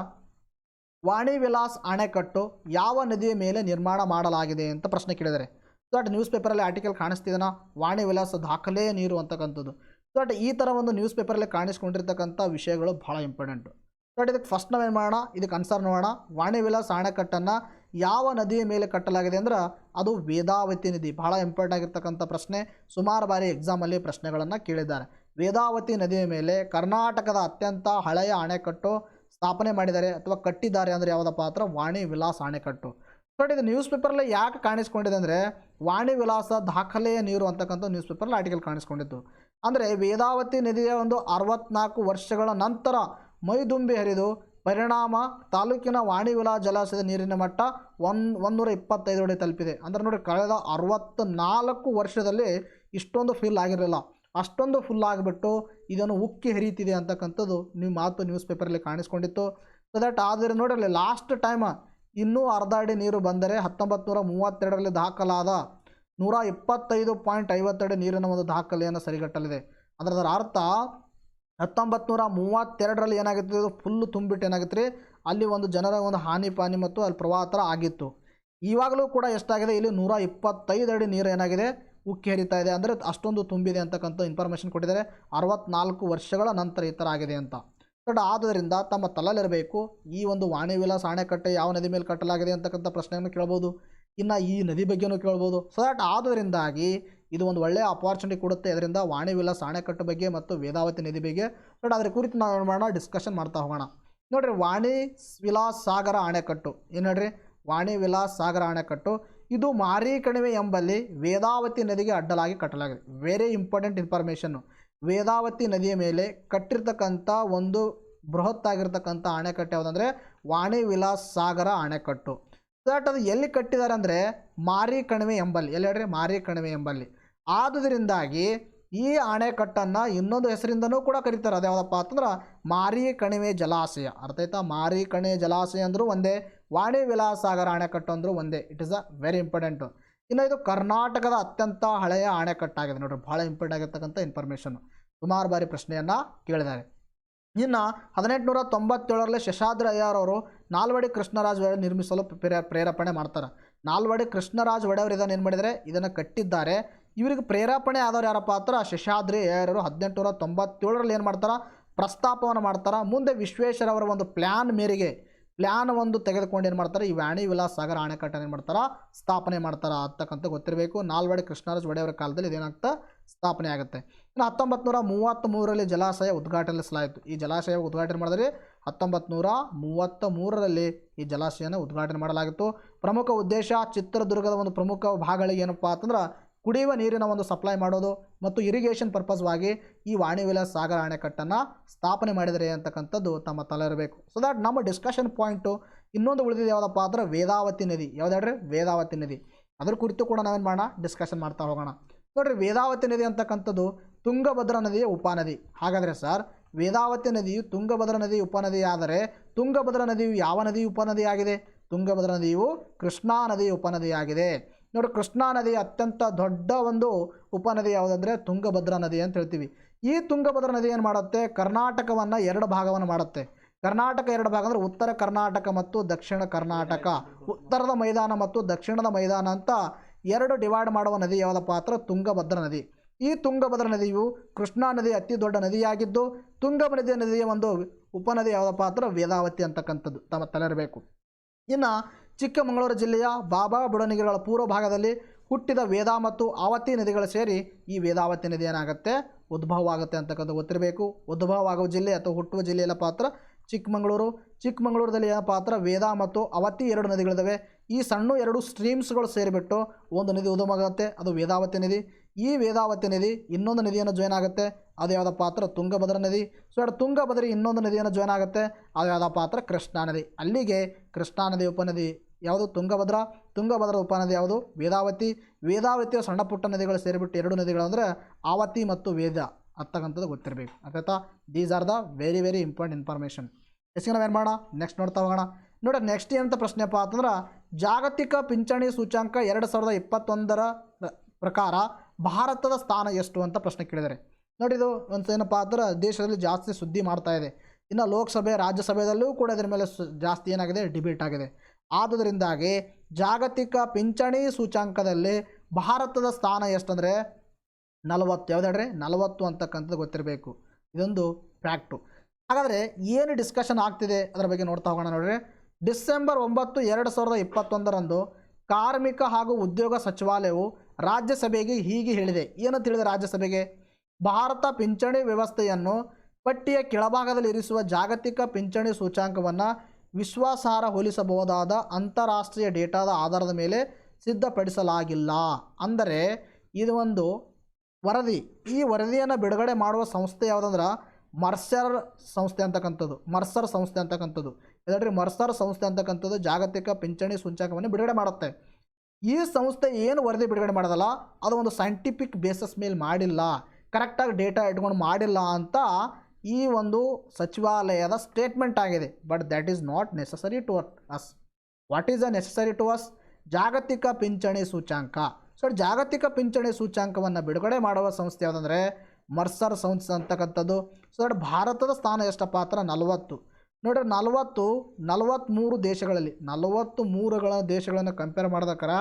ವಾಣಿ ವಿಲಾಸ್ ಅಣೆಕಟ್ಟು ಯಾವ ನದಿಯ ಮೇಲೆ ನಿರ್ಮಾಣ ಮಾಡಲಾಗಿದೆ ಅಂತ ಪ್ರಶ್ನೆ ಕೇಳಿದ್ದಾರೆ. ಸೊ ಅಟ್ ನ್ಯೂಸ್ ಪೇಪರಲ್ಲಿ ಆರ್ಟಿಕಲ್ ಕಾಣಿಸ್ತಿದ್ದಾನ, ವಾಣಿ ವಿಲಾಸ ದಾಖಲೆ ನೀರು ಅಂತಕ್ಕಂಥದ್ದು. ಸೊ ಅಟ್ ಈ ಥರ ಒಂದು ನ್ಯೂಸ್ ಪೇಪರಲ್ಲಿ ಕಾಣಿಸ್ಕೊಂಡಿರ್ತಕ್ಕಂಥ ವಿಷಯಗಳು ಭಾಳ ಇಂಪಾರ್ಟೆಂಟು. ಸೊ ಇದಕ್ಕೆ ಫಸ್ಟ್ ನಾವೇನು ಮಾಡೋಣ, ಇದಕ್ಕೆ ಆನ್ಸರ್ ನೋಡೋಣ. ವಾಣಿ ವಿಲಾಸ್ ಅಣೆಕಟ್ಟನ್ನು ಯಾವ ನದಿಯ ಮೇಲೆ ಕಟ್ಟಲಾಗಿದೆ ಅಂದ್ರೆ ಅದು ವೇದಾವತಿ ನದಿ. ಬಹಳ ಇಂಪಾರ್ಟೆಂಟ್ ಆಗಿರ್ತಕ್ಕಂಥ ಪ್ರಶ್ನೆ, ಸುಮಾರು ಬಾರಿ ಎಕ್ಸಾಮಲ್ಲಿ ಪ್ರಶ್ನೆಗಳನ್ನು ಕೇಳಿದ್ದಾರೆ. ವೇದಾವತಿ ನದಿಯ ಮೇಲೆ ಕರ್ನಾಟಕದ ಅತ್ಯಂತ ಹಳೆಯ ಅಣೆಕಟ್ಟು ಸ್ಥಾಪನೆ ಮಾಡಿದ್ದಾರೆ ಅಥವಾ ಕಟ್ಟಿದ್ದಾರೆ ಅಂದರೆ ಯಾವುದಪ್ಪ ಅಂದ್ರೆ ವಾಣಿ ವಿಲಾಸ್ ಅಣೆಕಟ್ಟು. ಬಟ್ ಇದು ನ್ಯೂಸ್ ಪೇಪರಲ್ಲಿ ಯಾಕೆ ಕಾಣಿಸ್ಕೊಂಡಿದೆ ಅಂದರೆ ವಾಣಿ ವಿಲಾಸ ದಾಖಲೆಯ ನೀರು ಅಂತಕ್ಕಂಥ ನ್ಯೂಸ್ ಪೇಪರಲ್ಲಿ ಆರ್ಟಿಕಲ್ ಕಾಣಿಸ್ಕೊಂಡಿತ್ತು. ಅಂದರೆ ವೇದಾವತಿ ನದಿಯ ಒಂದು 64 ವರ್ಷಗಳ ನಂತರ ಮೈದುಂಬಿ ಹರಿದು ಪರಿಣಾಮ ತಾಲೂಕಿನ ವಾಣಿ ವಿಲಾಸ ಜಲಾಶಯದ ನೀರಿನ ಮಟ್ಟ 125 ಅಡಿ ತಲುಪಿದೆ. ಅಂದರೆ ನೋಡಿ, ಕಳೆದ 64 ವರ್ಷದಲ್ಲಿ ಇಷ್ಟೊಂದು ಫಿಲ್ ಆಗಿರಲಿಲ್ಲ. ಅಷ್ಟೊಂದು ಫುಲ್ ಆಗಿಬಿಟ್ಟು ಇದನ್ನು ಉಕ್ಕಿ ಹರಿಯುತ್ತಿದೆ ಅಂತಕ್ಕಂಥದ್ದು ಮಾತು ನ್ಯೂಸ್ ಪೇಪರಲ್ಲಿ ಕಾಣಿಸ್ಕೊಂಡಿತ್ತು. ಸೊ ದಟ್ ಆದರೆ ನೋಡಿರಲಿ, ಲಾಸ್ಟ್ ಟೈಮ್ ಇನ್ನೂ ಅರ್ಧ ಅಡಿ ನೀರು ಬಂದರೆ 1932ರಲ್ಲಿ ದಾಖಲಾದ 125.50 ಅಡಿ ನೀರಿನ ಒಂದು ದಾಖಲೆಯನ್ನು ಸರಿಗಟ್ಟಲಿದೆ. ಅಂದರೆ ಅದರ ಅರ್ಥ 1932ರಲ್ಲಿ ಏನಾಗಿತ್ತು, ಇದು ಫುಲ್ಲು ತುಂಬಿಟ್ಟು ಏನಾಗಿತ್ತು ರೀ, ಅಲ್ಲಿ ಒಂದು ಜನರ ಒಂದು ಹಾನಿ ಪಾನಿ ಮತ್ತು ಅಲ್ಲಿ ಪ್ರವಾಹ ಥರ ಆಗಿತ್ತು. ಇವಾಗಲೂ ಕೂಡ ಎಷ್ಟಾಗಿದೆ, ಇಲ್ಲಿ 125 ಅಡಿ ನೀರು ಏನಾಗಿದೆ, ಉಕ್ಕಿ ಹರಿತಾ ಇದೆ. ಅಂದರೆ ಅಷ್ಟೊಂದು ತುಂಬಿದೆ ಅಂತಕ್ಕಂಥ ಇನ್ಫಾರ್ಮೇಷನ್ ಕೊಟ್ಟಿದ್ದಾರೆ. 64 ವರ್ಷಗಳ ನಂತರ ಈ ಥರ ಆಗಿದೆ ಅಂತ. ಬಟ್ ಆದ್ದರಿಂದ ತಮ್ಮ ತಲೆಯಲ್ಲಿರಬೇಕು, ಈ ಒಂದು ವಾಣಿ ವಿಲಾಸ ಅಣೆಕಟ್ಟೆ ಯಾವ ನದಿ ಮೇಲೆ ಕಟ್ಟಲಾಗಿದೆ ಅಂತಕ್ಕಂಥ ಪ್ರಶ್ನೆಯನ್ನು ಕೇಳ್ಬೋದು. ಇನ್ನು ಈ ನದಿ ಬಗ್ಗೆನೂ ಕೇಳ್ಬೋದು. ಸೊ ದಟ್ ಆದ್ದರಿಂದಾಗಿ ಇದು ಒಂದು ಒಳ್ಳೆಯ ಅಪಾರ್ಚುನಿಟಿ ಕೊಡುತ್ತೆ. ಇದರಿಂದ ವಾಣಿ ವಿಲಾಸ ಅಣೆಕಟ್ಟು ಬಗ್ಗೆ ಮತ್ತು ವೇದಾವತಿ ನದಿ ಬಗ್ಗೆ ಬಟ್ ಅದರ ಕುರಿತು ನಾವು ಏನು ಮಾಡೋಣ, ಡಿಸ್ಕಷನ್ ಮಾಡ್ತಾ ಹೋಗೋಣ. ನೋಡಿರಿ, ವಾಣಿ ವಿಲಾಸ್ ಸಾಗರ ಅಣೆಕಟ್ಟು ಏನು ನೋಡಿರಿ, ವಾಣಿ ವಿಲಾಸ್ ಸಾಗರ ಅಣೆಕಟ್ಟು ಇದು ಮಾರಿ ಕಣಿವೆ ಎಂಬಲ್ಲಿ ವೇದಾವತಿ ನದಿಗೆ ಅಡ್ಡಲಾಗಿ ಕಟ್ಟಲಾಗಿದೆ. Very important information. ವೇದಾವತಿ ನದಿಯ ಮೇಲೆ ಕಟ್ಟಿರ್ತಕ್ಕಂಥ ಒಂದು ಬೃಹತ್ತಾಗಿರ್ತಕ್ಕಂಥ ಅಣೆಕಟ್ಟು ಯಾವುದಂದರೆ ವಾಣಿ ವಿಲಾಸ್ ಸಾಗರ ಅಣೆಕಟ್ಟು. ದಟ್ ಅದು ಎಲ್ಲಿ ಕಟ್ಟಿದ್ದಾರೆ ಅಂದರೆ ಮಾರಿ ಕಣಿವೆ ಎಂಬಲ್ಲಿ. ಎಲ್ಲಿ ಹೇಳ್ರಿ, ಮಾರಿ ಕಣಿವೆ ಎಂಬಲ್ಲಿ. ಆದುದರಿಂದಾಗಿ ಈ ಅಣೆಕಟ್ಟನ್ನು ಇನ್ನೊಂದು ಹೆಸರಿಂದನೂ ಕೂಡ ಕರೀತಾರೆ. ಅದು ಯಾವುದಪ್ಪ ಅಂತಂದ್ರೆ ಮಾರಿ ಕಣಿವೆ ಜಲಾಶಯ. ಅರ್ಥ ಆಯ್ತಾ? ಮಾರಿ ಕಣಿವೆ ಜಲಾಶಯ ಅಂದರೂ ಒಂದೇ, ವಾಣಿ ವಿಲಾಸ್ ಸಾಗರ ಅಣೆಕಟ್ಟು ಅಂದರೂ ಒಂದೇ. It is a very important. ಇನ್ನು ಇದು ಕರ್ನಾಟಕದ ಅತ್ಯಂತ ಹಳೆಯ ಅಣೆಕಟ್ಟಾಗಿದೆ. ನೋಡಿರಿ, ಭಾಳ ಇಂಪಾರ್ಟೆಂಟ್ ಆಗಿರ್ತಕ್ಕಂಥ ಇನ್ಫಾರ್ಮೇಷನ್ನು. ಸುಮಾರು ಬಾರಿ ಪ್ರಶ್ನೆಯನ್ನು ಕೇಳಿದ್ದಾರೆ. ಇನ್ನು 1897ರಲ್ಲಿ ಶೇಷಾದ್ರಿ ಅಯ್ಯರ್ ಅವರು ನಾಲ್ವಡಿ ಕೃಷ್ಣರಾಜ ಒಡೆಯರ್ ನಿರ್ಮಿಸಲು ಪ್ರೇರೇಪಣೆ ಮಾಡ್ತಾರೆ. ನಾಲ್ವಡಿ ಕೃಷ್ಣರಾಜ ಒಡೆಯರ್ ಇದನ್ನು ಏನು ಮಾಡಿದರೆ, ಇದನ್ನು ಕಟ್ಟಿದ್ದಾರೆ. ಇವರಿಗೆ ಪ್ರೇರೇಪಣೆ ಆದವ್ರು ಯಾರಪ್ಪ ಅಂದ್ರೆ ಶೇಷಾದ್ರಿ ಅಯ್ಯರ್ ಅವರು 1897ರಲ್ಲಿ ಏನು ಮಾಡ್ತಾರೆ, ಪ್ರಸ್ತಾಪವನ್ನು ಮಾಡ್ತಾರೆ. ಮುಂದೆ ವಿಶ್ವೇಶ್ವರವರ ಒಂದು ಪ್ಲ್ಯಾನ್ ಮೇರೆಗೆ ಪ್ಲ್ಯಾನ್ ಒಂದು ತೆಗೆದುಕೊಂಡು ಏನು ಮಾಡ್ತಾರೆ, ಈ ವಾಣಿ ವಿಲಾಸ್ ಸಾಗರ ಅಣೆಕಟ್ಟನ್ನು ಏನು ಮಾಡ್ತಾರೆ, ಸ್ಥಾಪನೆ ಮಾಡ್ತಾರೆ ಅಂತಕ್ಕಂಥ ಗೊತ್ತಿರಬೇಕು. ನಾಲ್ವಡಿ ಕೃಷ್ಣರಾಜ ಒಡೆಯವರ ಕಾಲದಲ್ಲಿ ಇದೇನಾಗ್ತಾ ಸ್ಥಾಪನೆ ಆಗುತ್ತೆ. ಇನ್ನು 1933ರಲ್ಲಿ ಜಲಾಶಯ ಉದ್ಘಾಟನಿಸಲಾಯಿತು. ಈ ಜಲಾಶಯ ಉದ್ಘಾಟನೆ ಮಾಡಿದರೆ 1933ರಲ್ಲಿ ಈ ಜಲಾಶಯನ ಉದ್ಘಾಟನೆ ಮಾಡಲಾಗಿತ್ತು. ಪ್ರಮುಖ ಉದ್ದೇಶ ಚಿತ್ರದುರ್ಗದ ಒಂದು ಪ್ರಮುಖ ಭಾಗಗಳಿಗೆ ಏನಪ್ಪ ಅಂತಂದ್ರೆ ಕುಡಿಯುವ ನೀರಿನ ಒಂದು ಸಪ್ಲೈ ಮಾಡೋದು ಮತ್ತು ಇರಿಗೇಷನ್ ಪರ್ಪಸ್ವಾಗಿ ಈ ವಾಣಿ ವಿಲಾಸ್ ಸಾಗರ ಅಣೆಕಟ್ಟನ್ನು ಸ್ಥಾಪನೆ ಮಾಡಿದರೆ ಅಂತಕ್ಕಂಥದ್ದು ತಮ್ಮ ತಲೆ ಇರಬೇಕು. ಸೊ ದಟ್ ನಮ್ಮ ಡಿಸ್ಕಷನ್ ಪಾಯಿಂಟು ಇನ್ನೊಂದು ಉಳಿದಿದೆ ಯಾವುದಪ್ಪ ಅಂದ್ರೆ ವೇದಾವತಿ ನದಿ. ಯಾವ್ದು ಹೇಳ್ರಿ, ವೇದಾವತಿ ನದಿ. ಅದ್ರ ಕುರಿತು ಕೂಡ ನಾವೇನು ಮಾಡೋಣ, ಡಿಸ್ಕಷನ್ ಮಾಡ್ತಾ ಹೋಗೋಣ. ಸೊ ನೋಡಿರಿ ವೇದಾವತಿ ನದಿ ಅಂತಕ್ಕಂಥದ್ದು ತುಂಗಭದ್ರಾ ನದಿಯ ಉಪನದಿ. ಹಾಗಾದರೆ ಸರ್ ವೇದಾವತಿ ನದಿಯು ತುಂಗಭದ್ರಾ ನದಿಯ ಉಪನದಿ ಆದರೆ ತುಂಗಭದ್ರಾ ನದಿಯು ಯಾವ ನದಿಯ ಉಪನದಿಯಾಗಿದೆ? ತುಂಗಭದ್ರಾ ನದಿಯು ಕೃಷ್ಣಾ ನದಿಯ ಉಪನದಿಯಾಗಿದೆ. ನೋಡಿ, ಕೃಷ್ಣಾ ನದಿಯ ಅತ್ಯಂತ ದೊಡ್ಡ ಒಂದು ಉಪನದಿ ಯಾವುದಂದರೆ ತುಂಗಭದ್ರಾ ನದಿ ಅಂತ ಹೇಳ್ತೀವಿ. ಈ ತುಂಗಭದ್ರಾ ನದಿ ಏನು ಮಾಡುತ್ತೆ? ಕರ್ನಾಟಕವನ್ನು 2 ಭಾಗವನ್ನು ಮಾಡುತ್ತೆ. ಕರ್ನಾಟಕ 2 ಭಾಗ ಅಂದರೆ ಉತ್ತರ ಕರ್ನಾಟಕ ಮತ್ತು ದಕ್ಷಿಣ ಕರ್ನಾಟಕ, ಉತ್ತರದ ಮೈದಾನ ಮತ್ತು ದಕ್ಷಿಣದ ಮೈದಾನ ಅಂತ 2 ಡಿವೈಡ್ ಮಾಡುವ ನದಿ ಯಾವುದಪ್ಪ ಅಂದ್ರೆ ತುಂಗಭದ್ರಾ ನದಿ. ಈ ತುಂಗಭದ್ರಾ ನದಿಯು ಕೃಷ್ಣಾ ನದಿಯ ಅತಿ ದೊಡ್ಡ ನದಿಯಾಗಿದ್ದು ತುಂಗಭದ್ರಾ ನದಿಯ ಒಂದು ಉಪನದಿ ಯಾವುದಪ್ಪ ಅಂದ್ರೆ ವೇದಾವತಿ ಅಂತಕ್ಕಂಥದ್ದು ತಮ್ಮ ತಲೆಯಿರಬೇಕು. ಇನ್ನು ಚಿಕ್ಕಮಗಳೂರು ಜಿಲ್ಲೆಯ ಬಾಬಾ ಬುಡನಗಿರಿಗಳ ಪೂರ್ವ ಭಾಗದಲ್ಲಿ ಹುಟ್ಟಿದ ವೇದಾ ಮತ್ತು ಆವತಿ ನದಿಗಳು ಸೇರಿ ಈ ವೇದಾವತಿ ನದಿ ಏನಾಗುತ್ತೆ? ಉದ್ಭವ ಆಗುತ್ತೆ ಅಂತಕ್ಕಂಥ ಗೊತ್ತಿರಬೇಕು. ಉದ್ಭವ ಆಗುವ ಜಿಲ್ಲೆ ಅಥವಾ ಹುಟ್ಟುವ ಜಿಲ್ಲೆ ಎಲ್ಲ ಪಾತ್ರ ಚಿಕ್ಕಮಗಳೂರು. ಚಿಕ್ಕಮಗಳೂರಲ್ಲಿ ಏನಪ್ಪ ಅಂದ್ರೆ ವೇದಾ ಮತ್ತು ಅವತಿ 2 ನದಿಗಳಿದ್ದಾವೆ. ಈ ಸಣ್ಣ 2 ಸ್ಟ್ರೀಮ್ಸ್ಗಳು ಸೇರಿಬಿಟ್ಟು ಒಂದು ನದಿ ಉದ್ಭವ ಆಗುತ್ತೆ, ಅದು ವೇದಾವತಿ ನದಿ. ಈ ವೇದಾವತಿ ನದಿ ಇನ್ನೊಂದು ನದಿಯನ್ನು ಜಾಯ್ನ್ ಆಗುತ್ತೆ, ಅದು ಯಾವುದಪ್ಪ ಅಂದ್ರೆ ತುಂಗಭದ್ರಾ ನದಿ. ಸೊ ತುಂಗಭದ್ರಿ ಇನ್ನೊಂದು ನದಿಯನ್ನು ಜಾಯ್ನ್ ಆಗುತ್ತೆ, ಅದು ಯಾವುದಪ್ಪ ಅಂದ್ರೆ ಕೃಷ್ಣಾ ನದಿ. ಅಲ್ಲಿಗೆ ಕೃಷ್ಣಾ ನದಿ ಉಪನದಿ ಯಾವುದು? ತುಂಗಭದ್ರಾ. ತುಂಗಭದ್ರಾ ಉಪನದಿ ಯಾವುದು? ವೇದಾವತಿ. ವೇದಾವತಿಯ ಸಣ್ಣ ಪುಟ್ಟ ನದಿಗಳು ಸೇರಿಬಿಟ್ಟು 2 ನದಿಗಳು ಅಂದರೆ ಆವತಿ ಮತ್ತು ವೇದ ಅಂತಕ್ಕಂಥದ್ದು ಗೊತ್ತಿರಬೇಕು. ಆಯ್ತಾ? These are the very very important information. ಎಷ್ಟು ನಾವೇನು ಮಾಡೋಣ? ನೆಕ್ಸ್ಟ್ ನೋಡ್ತಾ ಹೋಗೋಣ. ನೋಡಿ, ನೆಕ್ಸ್ಟ್ ಏನಂತ ಪ್ರಶ್ನೆಪ್ಪ ಅಂತಂದ್ರೆ ಜಾಗತಿಕ ಪಿಂಚಣಿ ಸೂಚ್ಯಂಕ 2021 ಪ್ರಕಾರ ಭಾರತದ ಸ್ಥಾನ ಎಷ್ಟು ಅಂತ ಪ್ರಶ್ನೆ ಕೇಳಿದ್ದಾರೆ. ನೋಡಿ, ಇದು ಒಂದು ಏನಪ್ಪ ಅಂದ್ರೆ ದೇಶದಲ್ಲಿ ಜಾಸ್ತಿ ಸುದ್ದಿ ಮಾಡ್ತಾ ಇದೆ. ಇನ್ನು ಲೋಕಸಭೆ ರಾಜ್ಯಸಭೆಯಲ್ಲೂ ಕೂಡ ಇದರ ಮೇಲೆ ಜಾಸ್ತಿ ಏನಾಗಿದೆ? ಡಿಬೇಟ್ ಆಗಿದೆ. ಆದುದರಿಂದಾಗಿ ಜಾಗತಿಕ ಪಿಂಚಣಿ ಸೂಚ್ಯಂಕದಲ್ಲಿ ಭಾರತದ ಸ್ಥಾನ ಎಷ್ಟಂದರೆ 40. ಯಾವ್ದು ಹೇಳ್ರಿ? 40 ಅಂತಕ್ಕಂಥದ್ದು ಗೊತ್ತಿರಬೇಕು. ಇದೊಂದು ಫ್ಯಾಕ್ಟು. ಹಾಗಾದರೆ ಏನು ಡಿಸ್ಕಷನ್ ಆಗ್ತಿದೆ ಅದರ ಬಗ್ಗೆ ನೋಡ್ತಾ ಹೋಗೋಣ. ನೋಡ್ರಿ, ಡಿಸೆಂಬರ್ 9, 2021 ಕಾರ್ಮಿಕ ಹಾಗೂ ಉದ್ಯೋಗ ಸಚಿವಾಲಯವು ರಾಜ್ಯಸಭೆಗೆ ಹೀಗೆ ಹೇಳಿದೆ. ಏನಂತ ಹೇಳಿದೆ ರಾಜ್ಯಸಭೆಗೆ? ಭಾರತ ಪಿಂಚಣಿ ವ್ಯವಸ್ಥೆಯನ್ನು ಪಟ್ಟಿಯ ಕೆಳಭಾಗದಲ್ಲಿ ಇರಿಸುವ ಜಾಗತಿಕ ಪಿಂಚಣಿ ಸೂಚ್ಯಂಕವನ್ನು ವಿಶ್ವಾಸಾರ್ಹ ಹೋಲಿಸಬಹುದಾದ ಅಂತಾರಾಷ್ಟ್ರೀಯ ಡೇಟಾದ ಆಧಾರದ ಮೇಲೆ ಸಿದ್ಧಪಡಿಸಲಾಗಿಲ್ಲ. ಅಂದರೆ ಇದು ಒಂದು ವರದಿ. ಈ ವರದಿಯನ್ನು ಬಿಡುಗಡೆ ಮಾಡುವ ಸಂಸ್ಥೆ ಯಾವುದಂದ್ರೆ ಮರ್ಸರ್ ಸಂಸ್ಥೆ ಅಂತಕ್ಕಂಥದ್ದು. ಮರ್ಸರ್ ಸಂಸ್ಥೆ ಅಂತಕ್ಕಂಥದ್ದು ಇದರಲ್ಲಿ ಮರ್ಸರ್ ಸಂಸ್ಥೆ ಅಂತಕ್ಕಂಥದ್ದು ಜಾಗತಿಕ ಪಿಂಚಣಿ ಸೂಚ್ಯಂಕವನ್ನು ಬಿಡುಗಡೆ ಮಾಡುತ್ತೆ. ಈ ಸಂಸ್ಥೆ ಏನು ವರದಿ ಬಿಡುಗಡೆ ಮಾಡೋದಲ್ಲ, ಅದು ಒಂದು ಸೈಂಟಿಫಿಕ್ ಬೇಸಸ್ ಮೇಲೆ ಮಾಡಿಲ್ಲ, ಕರೆಕ್ಟಾಗಿ ಡೇಟಾ ಇಟ್ಕೊಂಡು ಮಾಡಿಲ್ಲ ಅಂತ ಈ ಒಂದು ಸಚಿವಾಲಯದ ಸ್ಟೇಟ್ಮೆಂಟ್ ಆಗಿದೆ. But that is not necessary to us. What is a necessary to us? ಜಾಗತಿಕ ಪಿಂಚಣಿ ಸೂಚ್ಯಂಕ. ಸೊ ಜಾಗತಿಕ ಪಿಂಚಣಿ ಸೂಚ್ಯಂಕವನ್ನು ಬಿಡುಗಡೆ ಮಾಡುವ ಸಂಸ್ಥೆ ಯಾವುದಂದರೆ ಮರ್ಸರ್ ಸಂಸ್ಥೆ ಅಂತಕ್ಕಂಥದ್ದು. ಸೊ ಭಾರತದ ಸ್ಥಾನ ಎಷ್ಟಪ್ಪ ಅಂದ್ರೆ 40. ನೋಡಿರಿ, 43 ದೇಶಗಳಲ್ಲಿ 43 ದೇಶಗಳನ್ನು ಕಂಪೇರ್ ಮಾಡಿದಕ್ಕಾರ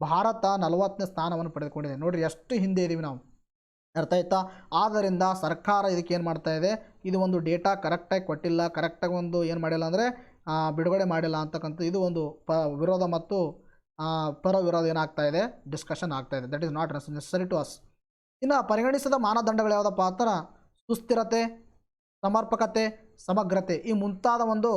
ಭಾರತ 40ನೇ ಸ್ಥಾನವನ್ನು ಪಡೆದುಕೊಂಡಿದೆ. ನೋಡಿರಿ ಎಷ್ಟು ಹಿಂದೆ ಇದ್ದೀವಿ ನಾವು. ಅರ್ಥ ಆಯ್ತಾ? ಆದ್ದರಿಂದ ಸರ್ಕಾರ ಇದಕ್ಕೆ ಏನು ಮಾಡ್ತಾ ಇದೆ? ಇದು ಒಂದು ಡೇಟಾ ಕರೆಕ್ಟಾಗಿ ಕೊಟ್ಟಿಲ್ಲ, ಕರೆಕ್ಟಾಗಿ ಒಂದು ಏನು ಮಾಡಿಲ್ಲ ಅಂದರೆ ಬಿಡುಗಡೆ ಮಾಡಿಲ್ಲ ಅಂತಕ್ಕಂಥ ಇದು ಒಂದು ವಿರೋಧ ಮತ್ತು ಪರ ವಿರೋಧ ಏನಾಗ್ತಾ ಇದೆ? ಡಿಸ್ಕಷನ್ ಆಗ್ತಾ ಇದೆ. That is not necessary to us. ಇನ್ನು ಪರಿಗಣಿಸಿದ ಮಾನದಂಡಗಳು ಯಾವುದಪ್ಪ ಅಂದ್ರೆ ಸುಸ್ಥಿರತೆ, ಸಮರ್ಪಕತೆ, ಸಮಗ್ರತೆ ಈ ಮುಂತಾದ ಒಂದು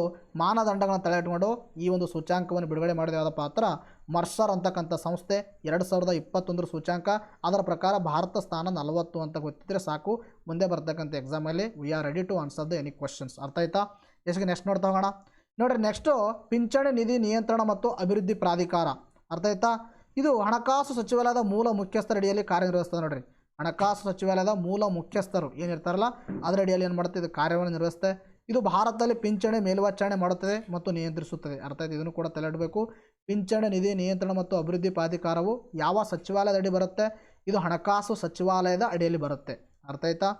ಮಾನದಂಡಗಳನ್ನು ತಲೆ ಇಟ್ಕೊಂಡು ಈ ಒಂದು ಸೂಚ್ಯಾಂಕವನ್ನು ಬಿಡುಗಡೆ ಮಾಡಿದ ಯಾವುದಪ್ಪ ಅಂದ್ರೆ ಮರ್ಸರ್ ಅಂತಕ್ಕಂಥ ಸಂಸ್ಥೆ 2021 ಸೂಚ್ಯಾಂಕ. ಅದರ ಪ್ರಕಾರ ಭಾರತ ಸ್ಥಾನ 40 ಅಂತ ಗೊತ್ತಿದ್ರೆ ಸಾಕು, ಮುಂದೆ ಬರ್ತಕ್ಕಂಥ ಎಕ್ಸಾಮಲ್ಲಿ we are ready to answer the any questions. ಅರ್ಥ ಆಯ್ತಾ? ಎಷ್ಟಿಗೆ ನೆಕ್ಸ್ಟ್ ನೋಡ್ತಾ ಹೋಗೋಣ. ನೋಡಿರಿ, ನೆಕ್ಸ್ಟು ಪಿಂಚಣಿ ನಿಧಿ ನಿಯಂತ್ರಣ ಮತ್ತು ಅಭಿವೃದ್ಧಿ ಪ್ರಾಧಿಕಾರ. ಅರ್ಥ ಆಯ್ತಾ? ಇದು ಹಣಕಾಸು ಸಚಿವಾಲಯದ ಮೂಲ ಮುಖ್ಯಸ್ಥರ ಅಡಿಯಲ್ಲಿ ಕಾರ್ಯನಿರ್ವಹಿಸ್ತದೆ. ನೋಡಿರಿ, ಹಣಕಾಸು ಸಚಿವಾಲಯದ ಮೂಲ ಮುಖ್ಯಸ್ಥರು ಏನಿರ್ತಾರಲ್ಲ ಅದರ ಅಡಿಯಲ್ಲಿ ಏನು ಮಾಡುತ್ತೆ? ಇದು ಕಾರ್ಯವನ್ನು ನಿರ್ವಹಿಸುತ್ತೆ. ಇದು ಭಾರತದಲ್ಲಿ ಪಿಂಚಣಿ ಮೇಲ್ವಿಚಾರಣೆ ಮಾಡುತ್ತದೆ ಮತ್ತು ನಿಯಂತ್ರಿಸುತ್ತದೆ. ಅರ್ಥ ಆಯ್ತು? ಇದನ್ನು ಕೂಡ ತಲೆ ಇಡಬೇಕು. ಪಿಂಚಣಿ ನಿಧಿ ನಿಯಂತ್ರಣ ಮತ್ತು ಅಭಿವೃದ್ಧಿ ಪ್ರಾಧಿಕಾರವು ಯಾವ ಸಚಿವಾಲಯದ ಅಡಿ ಬರುತ್ತೆ? ಇದು ಹಣಕಾಸು ಸಚಿವಾಲಯದ ಅಡಿಯಲ್ಲಿ ಬರುತ್ತೆ. ಅರ್ಥ ಆಯ್ತಾ?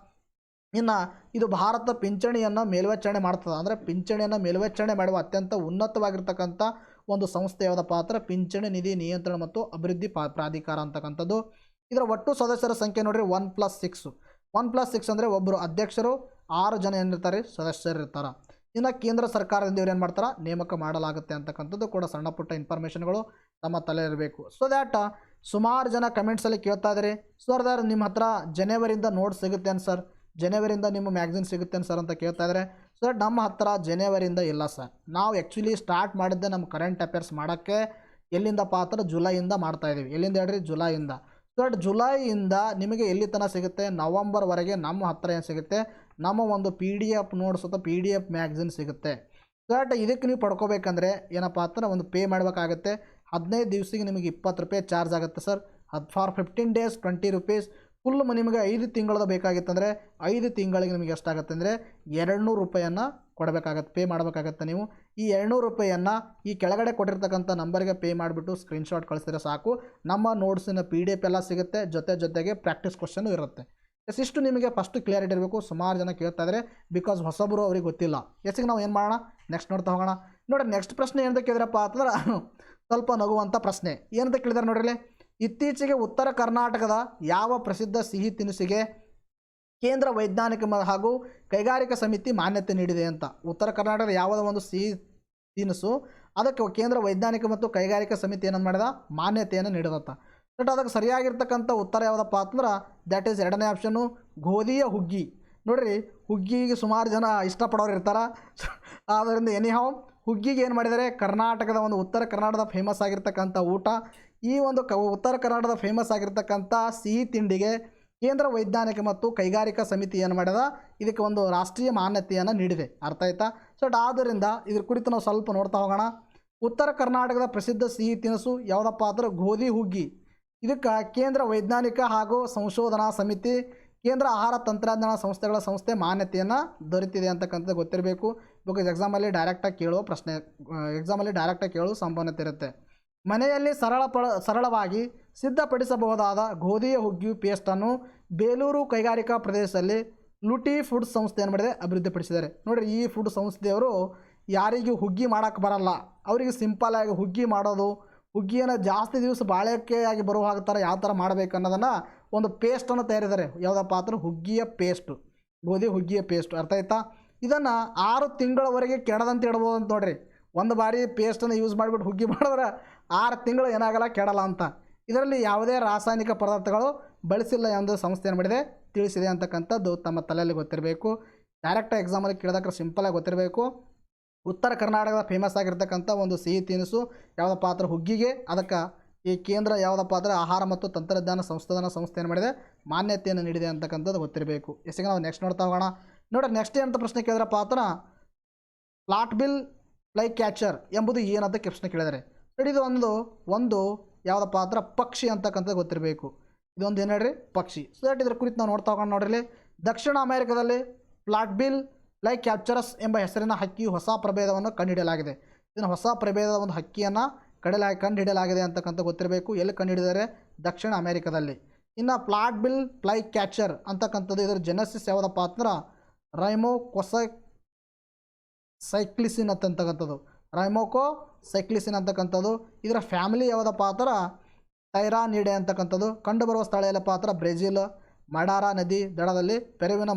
ಇನ್ನು ಇದು ಭಾರತ ಪಿಂಚಣಿಯನ್ನು ಮೇಲ್ವಿಚಾರಣೆ ಮಾಡ್ತದೆ. ಅಂದರೆ ಪಿಂಚಣಿಯನ್ನು ಮೇಲ್ವಿಚಾರಣೆ ಮಾಡುವ ಅತ್ಯಂತ ಉನ್ನತವಾಗಿರ್ತಕ್ಕಂಥ ಒಂದು ಸಂಸ್ಥೆ ಯಾವುದಪ್ಪ ಅಂದ್ರೆ ಪಿಂಚಣಿ ನಿಧಿ ನಿಯಂತ್ರಣ ಮತ್ತು ಅಭಿವೃದ್ಧಿ ಪ್ರಾಧಿಕಾರ ಅಂತಕ್ಕಂಥದ್ದು. ಇದರ ಒಟ್ಟು ಸದಸ್ಯರ ಸಂಖ್ಯೆ ನೋಡಿರಿ 1+6. 1+6 ಅಂದರೆ ಒಬ್ಬರು ಅಧ್ಯಕ್ಷರು, 6 ಜನ ಏನಿರ್ತಾರೆ? ಸದಸ್ಯರು ಇರ್ತಾರೆ. ಇನ್ನು ಕೇಂದ್ರ ಸರ್ಕಾರದಿಂದ ಇವ್ರು ಏನು ಮಾಡ್ತಾರೆ? ನೇಮಕ ಮಾಡಲಾಗುತ್ತೆ ಅಂತಕ್ಕಂಥದ್ದು ಕೂಡ ಸಣ್ಣ ಪುಟ್ಟ ಇನ್ಫಾರ್ಮೇಷನ್ಗಳು ತಮ್ಮ ತಲೆ ಇರಬೇಕು. ಸೊ ದ್ಯಾಟ್ ಸುಮಾರು ಜನ ಕಮೆಂಟ್ಸಲ್ಲಿ ಕೇಳ್ತಾ ಇದ್ದಾರೆ, ಸರ್ ನಿಮ್ಮ ಹತ್ರ ಜನವರಿಯಿಂದ ನೋಟ್ಸ್ ಸಿಗುತ್ತೇನು ಸರ್? ಜನವರಿಯಿಂದ ನಿಮ್ಮ ಮ್ಯಾಗ್ಝಿನ್ ಸಿಗುತ್ತೇನು ಸರ್ ಅಂತ ಕೇಳ್ತಾ ಇದ್ದಾರೆ. ಸರ್ ನಮ್ಮ ಹತ್ರ ಜನವರಿಯಿಂದ ಇಲ್ಲ ಸರ್. ನಾವು ಆ್ಯಕ್ಚುಲಿ ಸ್ಟಾರ್ಟ್ ಮಾಡಿದ್ದೆ ನಮ್ಮ ಕರೆಂಟ್ ಅಫೇರ್ಸ್ ಮಾಡೋಕ್ಕೆ ಎಲ್ಲಿಂದ ಪಾತ್ರ ಜುಲೈಯಿಂದ ಮಾಡ್ತಾಯಿದ್ದೀವಿ. ಎಲ್ಲಿಂದ ಹೇಳ್ರಿ? ಜುಲೈಯಿಂದ. ಸೊ ಜುಲೈಯಿಂದ ನಿಮಗೆ ಎಲ್ಲಿ ತನಕ ಸಿಗುತ್ತೆ? ನವಂಬರ್ವರೆಗೆ ನಮ್ಮ ಹತ್ರ ಏನು ಸಿಗುತ್ತೆ? ನಮ್ಮ ಒಂದು PDF ನೋಟ್ಸ್ ಅಥವಾ PDF ಮ್ಯಾಗ್ಝಿನ್ ಸಿಗುತ್ತೆ. ಸೊ ಇದಕ್ಕೆ ನೀವು ಪಡ್ಕೋಬೇಕಂದ್ರೆ ಏನಪ್ಪ ಅಂದ್ರೆ ಒಂದು ಪೇ ಮಾಡಬೇಕಾಗುತ್ತೆ. 15 ದಿವಸಕ್ಕೆ ನಿಮಗೆ 20 ರೂಪಾಯಿ ಚಾರ್ಜ್ ಆಗುತ್ತೆ ಸರ್. ಅದು ಫಾರ್ 15 days 20 rupees. ಫುಲ್ ನಿಮಗೆ 5 ತಿಂಗಳದ ಬೇಕಾಗಿತ್ತಂದರೆ 5 ತಿಂಗಳಿಗೆ ನಿಮಗೆ ಎಷ್ಟಾಗುತ್ತೆ ಅಂದರೆ 200 ರೂಪಾಯಿಯನ್ನು ಕೊಡಬೇಕಾಗತ್ತೆ, ಪೇ ಮಾಡಬೇಕಾಗತ್ತೆ. ನೀವು ಈ 200 ರೂಪಾಯಿಯನ್ನು ಈ ಕೆಳಗಡೆ ಕೊಟ್ಟಿರ್ತಕ್ಕಂಥ ನಂಬರ್ಗೆ ಪೇ ಮಾಡಿಬಿಟ್ಟು ಸ್ಕ್ರೀನ್ಶಾಟ್ ಕಳಿಸಿದ್ರೆ ಸಾಕು. ನಮ್ಮ ನೋಟ್ಸಿನ PDF ಎಲ್ಲ ಸಿಗುತ್ತೆ, ಜೊತೆಗೆ ಪ್ರಾಕ್ಟೀಸ್ ಕ್ವಶನು ಇರುತ್ತೆ. ಇಷ್ಟು ನಿಮಗೆ ಫಸ್ಟ್ ಕ್ಲಿಯರಿಟಿ ಇರಬೇಕು. ಸುಮಾರು ಜನ ಕೇಳ್ತಾ ಇದ್ದಾರೆ, ಬಿಕಾಸ್ ಹೊಸಬರು ಅವ್ರಿಗೆ ಗೊತ್ತಿಲ್ಲ. ಎಸ್ಸಿಗೆ ನಾವು ಏನು ಮಾಡೋಣ, ನೆಕ್ಸ್ಟ್ ನೋಡ್ತಾ ಹೋಗೋಣ. ನೋಡಿ ನೆಕ್ಸ್ಟ್ ಪ್ರಶ್ನೆ ಏನಂತ ಕೇಳಿದ್ರಪ್ಪ ಅಂತಂದ್ರೆ ಸ್ವಲ್ಪ ನಗುವಂಥ ಪ್ರಶ್ನೆ. ಏನಂತ ಕೇಳಿದಾರೆ ನೋಡ್ರಿ, ಇತ್ತೀಚೆಗೆ ಉತ್ತರ ಕರ್ನಾಟಕದ ಯಾವ ಪ್ರಸಿದ್ಧ ಸಿಹಿ ತಿನಿಸಿಗೆ ಕೇಂದ್ರ ವೈಜ್ಞಾನಿಕ ಹಾಗೂ ಕೈಗಾರಿಕಾ ಸಮಿತಿ ಮಾನ್ಯತೆ ನೀಡಿದೆ ಅಂತ. ಉತ್ತರ ಕರ್ನಾಟಕದ ಯಾವುದೋ ಒಂದು ಸಿಹಿ ತಿನಿಸು ಅದಕ್ಕೆ ಕೇಂದ್ರ ವೈಜ್ಞಾನಿಕ ಮತ್ತು ಕೈಗಾರಿಕಾ ಸಮಿತಿ ಏನಂತ ಮಾಡಿದ, ಮಾನ್ಯತೆಯನ್ನು ನೀಡಿದತ್ತ. ಬಟ್ ಅದಕ್ಕೆ ಸರಿಯಾಗಿರ್ತಕ್ಕಂಥ ಉತ್ತರ ಯಾವುದಪ್ಪ ಅಂತಂದ್ರೆ ದ್ಯಾಟ್ ಈಸ್ ಎರಡನೇ ಆಪ್ಷನ್ನು, ಗೋಧಿಯ ಹುಗ್ಗಿ. ನೋಡಿರಿ, ಹುಗ್ಗಿಗೆ ಸುಮಾರು ಜನ ಇಷ್ಟಪಡೋರು ಇರ್ತಾರೆ. ಆದ್ದರಿಂದ ಎನಿಹಾವ್ ಹುಗ್ಗಿಗೆ ಏನು ಮಾಡಿದ್ದಾರೆ, ಕರ್ನಾಟಕದ ಒಂದು ಉತ್ತರ ಕರ್ನಾಟಕದ ಫೇಮಸ್ ಆಗಿರ್ತಕ್ಕಂಥ ಊಟ. ಈ ಒಂದು ಉತ್ತರ ಕರ್ನಾಟಕದ ಫೇಮಸ್ ಆಗಿರ್ತಕ್ಕಂಥ ಸಿಹಿ ತಿಂಡಿಗೆ ಕೇಂದ್ರ ವೈಜ್ಞಾನಿಕ ಮತ್ತು ಕೈಗಾರಿಕಾ ಸಮಿತಿ ಏನು ಮಾಡಿದ, ಇದಕ್ಕೆ ಒಂದು ರಾಷ್ಟ್ರೀಯ ಮಾನ್ಯತೆಯನ್ನು ನೀಡಿದೆ. ಅರ್ಥ ಆಯ್ತಾ? ಸೊ ಆದ್ದರಿಂದ ಇದ್ರ ಕುರಿತು ನಾವು ಸ್ವಲ್ಪ ನೋಡ್ತಾ ಹೋಗೋಣ. ಉತ್ತರ ಕರ್ನಾಟಕದ ಪ್ರಸಿದ್ಧ ಸಿಹಿ ತಿನಿಸು ಯಾವುದಪ್ಪ ಅಂದ್ರೆ ಗೋಧಿ ಹುಗ್ಗಿ. ಇದಕ್ಕೆ ಕೇಂದ್ರ ವೈಜ್ಞಾನಿಕ ಹಾಗೂ ಸಂಶೋಧನಾ ಸಮಿತಿ, ಕೇಂದ್ರ ಆಹಾರ ತಂತ್ರಜ್ಞಾನ ಸಂಸ್ಥೆಗಳ ಸಂಸ್ಥೆ ಮಾನ್ಯತೆಯನ್ನು ದೊರೆತಿದೆ ಅಂತಕ್ಕಂಥದ್ದು ಗೊತ್ತಿರಬೇಕು. ಬಿಕಾಸ್ ಎಕ್ಸಾಮಲ್ಲಿ ಡೈರೆಕ್ಟಾಗಿ ಕೇಳುವ ಸಂಭವನತೆ ಇರುತ್ತೆ. ಮನೆಯಲ್ಲಿ ಸರಳವಾಗಿ ಸಿದ್ಧಪಡಿಸಬಹುದಾದ ಗೋಧಿಯ ಹುಗ್ಗಿ ಪೇಸ್ಟನ್ನು ಬೇಲೂರು ಕೈಗಾರಿಕಾ ಪ್ರದೇಶದಲ್ಲಿ ಲುಟಿ ಫುಡ್ ಸಂಸ್ಥೆ ಏನು ಮಾಡಿದೆ, ಅಭಿವೃದ್ಧಿಪಡಿಸಿದ್ದಾರೆ. ನೋಡಿರಿ, ಈ ಫುಡ್ ಸಂಸ್ಥೆಯವರು ಯಾರಿಗೂ ಹುಗ್ಗಿ ಮಾಡೋಕ್ಕೆ ಬರಲ್ಲ, ಅವರಿಗೆ ಸಿಂಪಲ್ಲಾಗಿ ಹುಗ್ಗಿ ಮಾಡೋದು, ಹುಗ್ಗಿಯನ್ನು ಜಾಸ್ತಿ ದಿವಸ ಬಾಳಿಕೆಯಾಗಿ ಬರುವ ಹಾಗೆ ಯಾವ ಥರ ಮಾಡಬೇಕು ಅನ್ನೋದನ್ನು ಒಂದು ಪೇಸ್ಟನ್ನು ತಯಾರಿದ್ದಾರೆ. ಯಾವುದಪ್ಪ ಅಂದ್ರೆ ಹುಗ್ಗಿಯ ಪೇಸ್ಟು, ಗೋಧಿ ಹುಗ್ಗಿಯ ಪೇಸ್ಟ್. ಅರ್ಥ ಆಯ್ತಾ? ಇದನ್ನು 6 ತಿಂಗಳವರೆಗೆ ಕೆಡದಂತೆ ಇಡ್ಬೋದು ಅಂತ. ನೋಡಿರಿ, ಒಂದು ಬಾರಿ ಪೇಸ್ಟನ್ನು ಯೂಸ್ ಮಾಡಿಬಿಟ್ಟು ಹುಗ್ಗಿ ಮಾಡಿದ್ರೆ 6 ತಿಂಗಳು ಏನಾಗಲ್ಲ, ಕೆಡಲ್ಲ ಅಂತ. ಇದರಲ್ಲಿ ಯಾವುದೇ ರಾಸಾಯನಿಕ ಪದಾರ್ಥಗಳು ಬಳಸಿಲ್ಲ ಎಂದು ಸಂಸ್ಥೆ ಏನು ಮಾಡಿದೆ, ತಿಳಿಸಿದೆ ಅಂತಕ್ಕಂಥದ್ದು ತಮ್ಮ ತಲೆಯಲ್ಲಿ ಗೊತ್ತಿರಬೇಕು. ಡೈರೆಕ್ಟಾಗಿ ಎಕ್ಸಾಮಲ್ಲಿ ಕೇಳಿದಕ್ಕೆ ಸಿಂಪಲಾಗಿ ಗೊತ್ತಿರಬೇಕು. ಉತ್ತರ ಕರ್ನಾಟಕದ ಫೇಮಸ್ ಆಗಿರ್ತಕ್ಕಂಥ ಒಂದು ಸಿಹಿ ತಿನಿಸು ಯಾವುದಪ್ಪ ಅಂದ್ರೆ ಹುಗ್ಗಿಗೆ, ಅದಕ್ಕೆ ಈ ಕೇಂದ್ರ ಯಾವುದಪ್ಪ ಅಂದರೆ ಆಹಾರ ಮತ್ತು ತಂತ್ರಜ್ಞಾನ ಸಂಶೋಧನಾ ಸಂಸ್ಥೆ ಏನು ಮಾಡಿದೆ, ಮಾನ್ಯತೆಯನ್ನು ನೀಡಿದೆ ಅಂತಕ್ಕಂಥದ್ದು ಗೊತ್ತಿರಬೇಕು. ಎಷ್ಟಿಗೆ ನಾವು ನೆಕ್ಸ್ಟ್ ನೋಡ್ತಾ ಹೋಗೋಣ. ನೋಡಿ, ನೆಕ್ಸ್ಟ್ ಏನಂತ ಪ್ರಶ್ನೆ ಕೇಳಿದ್ರಪ್ಪ ಅಂದ್ರೆ ಫ್ಲಾಟ್ ಬಿಲ್ ಫ್ಲೈ ಕ್ಯಾಚರ್ ಎಂಬುದು ಏನಂತ ಪ್ರಶ್ನೆ ಕೇಳಿದರೆ. ನೋಡಿ, ಇದು ಒಂದು ಯಾವುದಪ್ಪ ಅಂದ್ರೆ ಪಕ್ಷಿ ಅಂತಕ್ಕಂಥದ್ದು ಗೊತ್ತಿರಬೇಕು. ಇದೊಂದು ಏನು ಹೇಳ್ರಿ, ಪಕ್ಷಿ. ಸೊ ದಟ್ ಇದ್ರ ಕುರಿತು ನಾವು ನೋಡ್ತಾ ಹೋಗೋಣ. ನೋಡ್ರಿ, ದಕ್ಷಿಣ ಅಮೆರಿಕದಲ್ಲಿ ಫ್ಲಾಟ್ ಬಿಲ್ ಫ್ಲೈ ಕ್ಯಾಪ್ಚರಸ್ ಎಂಬ ಹೆಸರಿನ ಹಕ್ಕಿಯು ಹೊಸ ಪ್ರಭೇದವನ್ನು ಕಂಡುಹಿಡಿಯಲಾಗಿದೆ. ಇದನ್ನು ಹೊಸ ಪ್ರಭೇದದ ಒಂದು ಹಕ್ಕಿಯನ್ನು ಕಂಡುಹಿಡಿಯಲಾಗಿದೆ ಅಂತಕ್ಕಂಥ ಗೊತ್ತಿರಬೇಕು. ಎಲ್ಲಿ ಕಂಡುಹಿಡಿದರೆ, ದಕ್ಷಿಣ ಅಮೆರಿಕದಲ್ಲಿ. ಇನ್ನು ಫ್ಲಾಟ್ ಬಿಲ್ ಫ್ಲೈ ಕ್ಯಾಚರ್ ಅಂತಕ್ಕಂಥದ್ದು ಇದರ ಜೆನೆಸಿಸ್ ಯಾವುದಪ್ಪ ಅಂದ್ರೆ ರೈಮೋಕೋಸೈಕ್ಲಿಸಿನ್ ಅಂತಕ್ಕಂಥದ್ದು, ರೈಮೋಕೋಸೈಕ್ಲಿಸಿನ್ ಅಂತಕ್ಕಂಥದ್ದು. ಇದರ ಫ್ಯಾಮಿಲಿ ಯಾವುದಪ್ಪ ಅಂದ್ರೆ ಟೈರಾನಿಡೆ ಅಂತಕ್ಕಂಥದ್ದು. ಕಂಡುಬರುವ ಸ್ಥಳ ಎಲ್ಲಪ್ಪ ಅಂದ್ರೆ ಬ್ರೆಜಿಲ್, ಮಡಾರಾ ನದಿ ದಡದಲ್ಲಿ, ಪೆರುವಿನ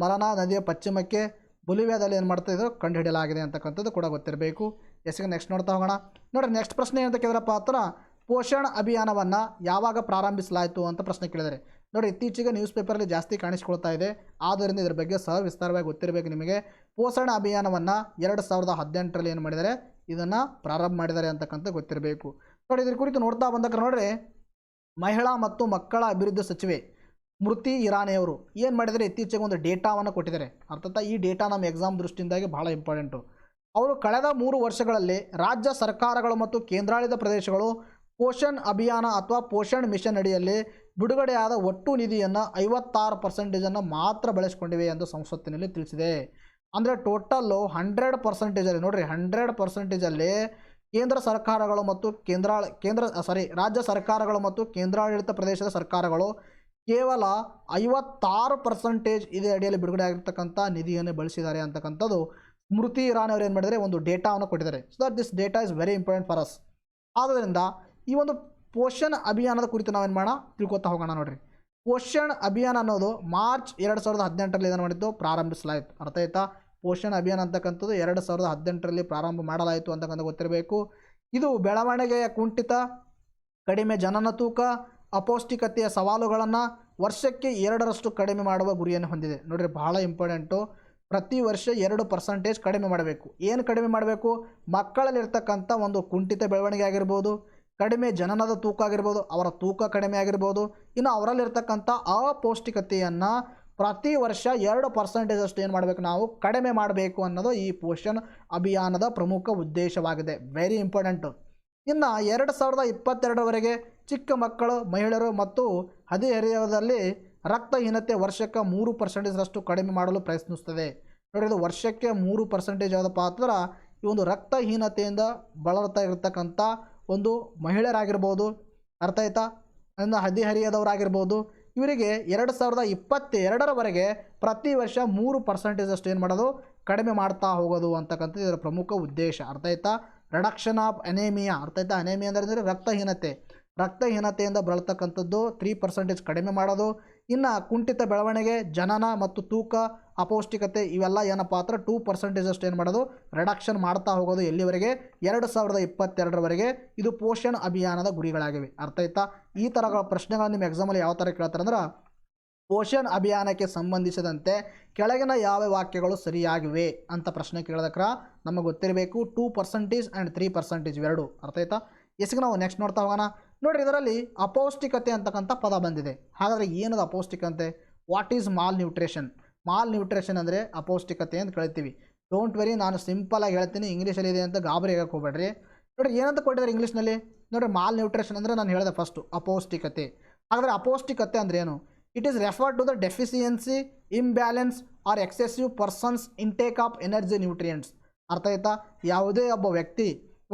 ಮರನಾ ನದಿಯ ಪಶ್ಚಿಮಕ್ಕೆ, ಬೊಲಿವಿಯಾದಲ್ಲಿ ಏನು ಮಾಡ್ತಾ ಇದ್ರು ಕಂಡುಹಿಡಿಯಲಾಗಿದೆ ಅಂತಕ್ಕಂಥದ್ದು ಕೂಡ ಗೊತ್ತಿರಬೇಕು. ಎಸ್ಗೆ ನೆಕ್ಸ್ಟ್ ನೋಡ್ತಾ ಹೋಗೋಣ. ನೋಡಿರಿ, ನೆಕ್ಸ್ಟ್ ಪ್ರಶ್ನೆ ಏನಂತ ಕೇಳಿದ್ರಪ್ಪ ಅಂದ್ರೆ ಪೋಷಣ್ ಅಭಿಯಾನವನ್ನು ಯಾವಾಗ ಪ್ರಾರಂಭಿಸಲಾಯಿತು ಅಂತ ಪ್ರಶ್ನೆ ಕೇಳಿದರೆ. ನೋಡಿ, ಇತ್ತೀಚೆಗೆ ನ್ಯೂಸ್ ಪೇಪರಲ್ಲಿ ಜಾಸ್ತಿ ಕಾಣಿಸ್ಕೊಳ್ತಾ ಇದೆ, ಆದ್ದರಿಂದ ಇದ್ರ ಬಗ್ಗೆ ವಿಸ್ತಾರವಾಗಿ ಗೊತ್ತಿರಬೇಕು ನಿಮಗೆ. ಪೋಷಣ ಅಭಿಯಾನವನ್ನು 2018ರಲ್ಲಿ ಏನು ಮಾಡಿದ್ದಾರೆ, ಇದನ್ನು ಪ್ರಾರಂಭ ಮಾಡಿದ್ದಾರೆ ಅಂತಕ್ಕಂಥ ಗೊತ್ತಿರಬೇಕು. ನೋಡಿ, ಇದ್ರ ಕುರಿತು ನೋಡ್ತಾ ಬಂದಕ್ಕೆ ನೋಡ್ರಿ, ಮಹಿಳಾ ಮತ್ತು ಮಕ್ಕಳ ಅಭಿವೃದ್ಧಿ ಸಚಿವೆ ಸ್ಮೃತಿ ಇರಾನಿಯವರು ಏನು ಮಾಡಿದರೆ, ಇತ್ತೀಚೆಗೆ ಒಂದು ಡೇಟಾವನ್ನು ಕೊಟ್ಟಿದ್ದಾರೆ. ಅರ್ಥಾತ್ ಈ ಡೇಟಾ ನಮ್ಮ ಎಕ್ಸಾಮ್ ದೃಷ್ಟಿಯಿಂದಾಗಿ ಭಾಳ ಇಂಪಾರ್ಟೆಂಟು. ಅವರು ಕಳೆದ 3 ವರ್ಷಗಳಲ್ಲಿ ರಾಜ್ಯ ಸರ್ಕಾರಗಳು ಮತ್ತು ಕೇಂದ್ರಾಡಳಿತ ಪ್ರದೇಶಗಳು ಪೋಷಣ್ ಅಭಿಯಾನ ಅಥವಾ ಪೋಷಣ್ ಮಿಷನ್ ಅಡಿಯಲ್ಲಿ ಬಿಡುಗಡೆಯಾದ ಒಟ್ಟು ನಿಧಿಯನ್ನು 56% ಮಾತ್ರ ಬಳಸಿಕೊಂಡಿವೆ ಎಂದು ಸಂಸತ್ತಿನಲ್ಲಿ ತಿಳಿಸಿದೆ. ಅಂದರೆ ಟೋಟಲ್ಲು 100%, ನೋಡಿರಿ 100%ಅಲ್ಲಿ ಕೇಂದ್ರ ಸರ್ಕಾರಗಳು ಮತ್ತು ರಾಜ್ಯ ಸರ್ಕಾರಗಳು ಮತ್ತು ಕೇಂದ್ರಾಡಳಿತ ಪ್ರದೇಶದ ಸರ್ಕಾರಗಳು ಕೇವಲ 56% ಇದೇ ಅಡಿಯಲ್ಲಿ ಬಿಡುಗಡೆ ಆಗಿರ್ತಕ್ಕಂಥ ನಿಧಿಯನ್ನು ಬಳಸಿದ್ದಾರೆ ಅಂತಕ್ಕಂಥದ್ದು ಸ್ಮೃತಿ ಇರಾನಿ ಅವರು ಏನು ಮಾಡಿದರೆ, ಒಂದು ಡೇಟಾವನ್ನು ಕೊಟ್ಟಿದ್ದಾರೆ. So that this data is very important for us. ಆದ್ದರಿಂದ ಈ ಒಂದು ಪೋಷಣ್ ಅಭಿಯಾನದ ಕುರಿತು ನಾವೇನು ಮಾಡೋಣ, ತಿಳ್ಕೊತಾ ಹೋಗೋಣ. ನೋಡಿರಿ, ಪೋಷಣ್ ಅಭಿಯಾನ ಅನ್ನೋದು ಮಾರ್ಚ್ 2018ರಲ್ಲಿ ಇದನ್ನು ಮಾಡಿದ್ದು ಪ್ರಾರಂಭಿಸಲಾಯಿತು. ಅರ್ಥ ಆಯ್ತಾ? ಪೋಷಣ್ ಅಭಿಯಾನ ಅಂತಕ್ಕಂಥದ್ದು 2018ರಲ್ಲಿ ಪ್ರಾರಂಭ ಮಾಡಲಾಯಿತು ಅಂತಕ್ಕಂಥ ಗೊತ್ತಿರಬೇಕು. ಇದು ಬೆಳವಣಿಗೆಯ ಕುಂಠಿತ, ಕಡಿಮೆ ಜನನ ತೂಕ, ಅಪೌಷ್ಟಿಕತೆಯ ಸವಾಲುಗಳನ್ನು ವರ್ಷಕ್ಕೆ 2% ಕಡಿಮೆ ಮಾಡುವ ಗುರಿಯನ್ನು ಹೊಂದಿದೆ. ನೋಡಿರಿ, ಬಹಳ ಇಂಪಾರ್ಟೆಂಟು. ಪ್ರತಿ ವರ್ಷ 2% ಕಡಿಮೆ ಮಾಡಬೇಕು. ಏನು ಕಡಿಮೆ ಮಾಡಬೇಕು? ಮಕ್ಕಳಲ್ಲಿರ್ತಕ್ಕಂಥ ಒಂದು ಕುಂಠಿತ ಬೆಳವಣಿಗೆ ಆಗಿರ್ಬೋದು, ಕಡಿಮೆ ಜನನದ ತೂಕ ಆಗಿರ್ಬೋದು, ಅವರ ತೂಕ ಕಡಿಮೆ ಆಗಿರ್ಬೋದು, ಇನ್ನು ಅವರಲ್ಲಿರ್ತಕ್ಕಂಥ ಅಪೌಷ್ಟಿಕತೆಯನ್ನು ಪ್ರತಿ ವರ್ಷ 2% ಅಷ್ಟು ಏನು ಮಾಡಬೇಕು, ನಾವು ಕಡಿಮೆ ಮಾಡಬೇಕು ಅನ್ನೋದು ಈ ಪೋಷಣ್ ಅಭಿಯಾನದ ಪ್ರಮುಖ ಉದ್ದೇಶವಾಗಿದೆ. Very important. ಇನ್ನು 2022ರವರೆಗೆ ಚಿಕ್ಕ ಮಕ್ಕಳು, ಮಹಿಳೆಯರು ಮತ್ತು ಹದಿಹರೆಯದಲ್ಲಿ ರಕ್ತಹೀನತೆ ವರ್ಷಕ್ಕೆ 3% ಕಡಿಮೆ ಮಾಡಲು ಪ್ರಯತ್ನಿಸುತ್ತದೆ. ನೋಡಿ, ಇದು ವರ್ಷಕ್ಕೆ 3% ಯಾವುದಪ್ಪ ಅಂತಂದ್ರೆ ಈ ಒಂದು ರಕ್ತಹೀನತೆಯಿಂದ ಬಳಲ್ತಾ ಇರತಕ್ಕಂಥ ಒಂದು ಮಹಿಳೆಯರಾಗಿರ್ಬೋದು, ಅರ್ಥ ಆಯ್ತಾ, ಅಂದರೆ ಹದಿಹರಿಯದವರಾಗಿರ್ಬೋದು, ಇವರಿಗೆ 2022ರವರೆಗೆ ಪ್ರತಿ ವರ್ಷ 3% ಏನು ಮಾಡೋದು, ಕಡಿಮೆ ಮಾಡ್ತಾ ಹೋಗೋದು ಅಂತಕ್ಕಂಥದ್ದು ಇದರ ಪ್ರಮುಖ ಉದ್ದೇಶ. ಅರ್ಥ ಆಯ್ತಾ. ರಿಡಕ್ಷನ್ ಆಫ್ ಅನೇಮಿಯಾ, ಅರ್ಥ ಆಯ್ತಾ. ಅನೇಮಿಯಾ ಅಂದರೆ ರಕ್ತಹೀನತೆಯಿಂದ ಬಳಲ್ತಕ್ಕಂಥದ್ದು 3% ಕಡಿಮೆ ಮಾಡೋದು. ಇನ್ನು ಕುಂಠಿತ ಬೆಳವಣಿಗೆ, ಜನನ ಮತ್ತು ತೂಕ, ಅಪೌಷ್ಟಿಕತೆ ಇವೆಲ್ಲ ಏನಪ್ಪ ಅಂದ್ರೆ 2% ಏನು ಮಾಡೋದು, ರಿಡಕ್ಷನ್ ಮಾಡ್ತಾ ಹೋಗೋದು. ಎಲ್ಲಿವರೆಗೆ, 2022ರವರೆಗೆ. ಇದು ಪೋಷಣ್ ಅಭಿಯಾನದ ಗುರಿಗಳಾಗಿವೆ. ಅರ್ಥ ಆಯ್ತಾ. ಈ ಥರ ಪ್ರಶ್ನೆಗಳು ನಿಮ್ಮ ಎಕ್ಸಾಮಲ್ಲಿ ಯಾವ ಥರ ಕೇಳ್ತಾರೆ ಅಂದ್ರೆ, ಪೋಷಣ್ ಅಭಿಯಾನಕ್ಕೆ ಸಂಬಂಧಿಸಿದಂತೆ ಕೆಳಗಿನ ಯಾವ ವಾಕ್ಯಗಳು ಸರಿಯಾಗಿವೆ ಅಂತ ಪ್ರಶ್ನೆ ಕೇಳೋದಕ್ರ ನಮಗೆ ಗೊತ್ತಿರಬೇಕು. 2% ಆ್ಯಂಡ್ 3% ಇವೆರಡು. ಅರ್ಥ ಆಯ್ತಾ. ಎಸ್ಗೆ ನಾವು ನೆಕ್ಸ್ಟ್ ನೋಡ್ತಾ ಹೋಗೋಣ. ನೋಡಿರಿ, ಇದರಲ್ಲಿ ಅಪೌಷ್ಟಿಕತೆ ಅಂತಕ್ಕಂಥ ಪದ ಬಂದಿದೆ. ಹಾಗಾದರೆ ಏನದು ಅಪೌಷ್ಟಿಕತೆ? What is mall nutrition? Mall nutrition ಅಂದರೆ ಅಪೌಷ್ಟಿಕತೆ ಅಂತ ಕಳಿತೀವಿ. ಡೋಂಟ್ ವೆರಿ, ನಾನು ಸಿಂಪಲಾಗಿ ಹೇಳ್ತೀನಿ, ಇಂಗ್ಲೀಷಲ್ಲಿ ಇದೆ ಅಂತ ಗಾಬರಿ ಆಗಕ್ಕೆ ಹೋಗ್ಬೇಡ್ರಿ. ನೋಡಿರಿ, ಏನಂತ ಕೊಟ್ಟಿದ್ದಾರೆ ಇಂಗ್ಲೀಷ್ನಲ್ಲಿ. ನೋಡಿರಿ, ಮಾಲ್ ನ್ಯೂಟ್ರಿಷನ್ ಅಂದರೆ ನಾನು ಹೇಳಿದೆ ಫಸ್ಟು ಅಪೌಷ್ಟಿಕತೆ. ಹಾಗಾದರೆ ಅಪೌಷ್ಟಿಕತೆ ಅಂದರೆ ಏನು? It is refer to the deficiency, imbalance or excessive persons intake of energy nutrients. ಅರ್ಥ ಆಯ್ತಾ. ಯಾವುದೇ ಒಬ್ಬ ವ್ಯಕ್ತಿ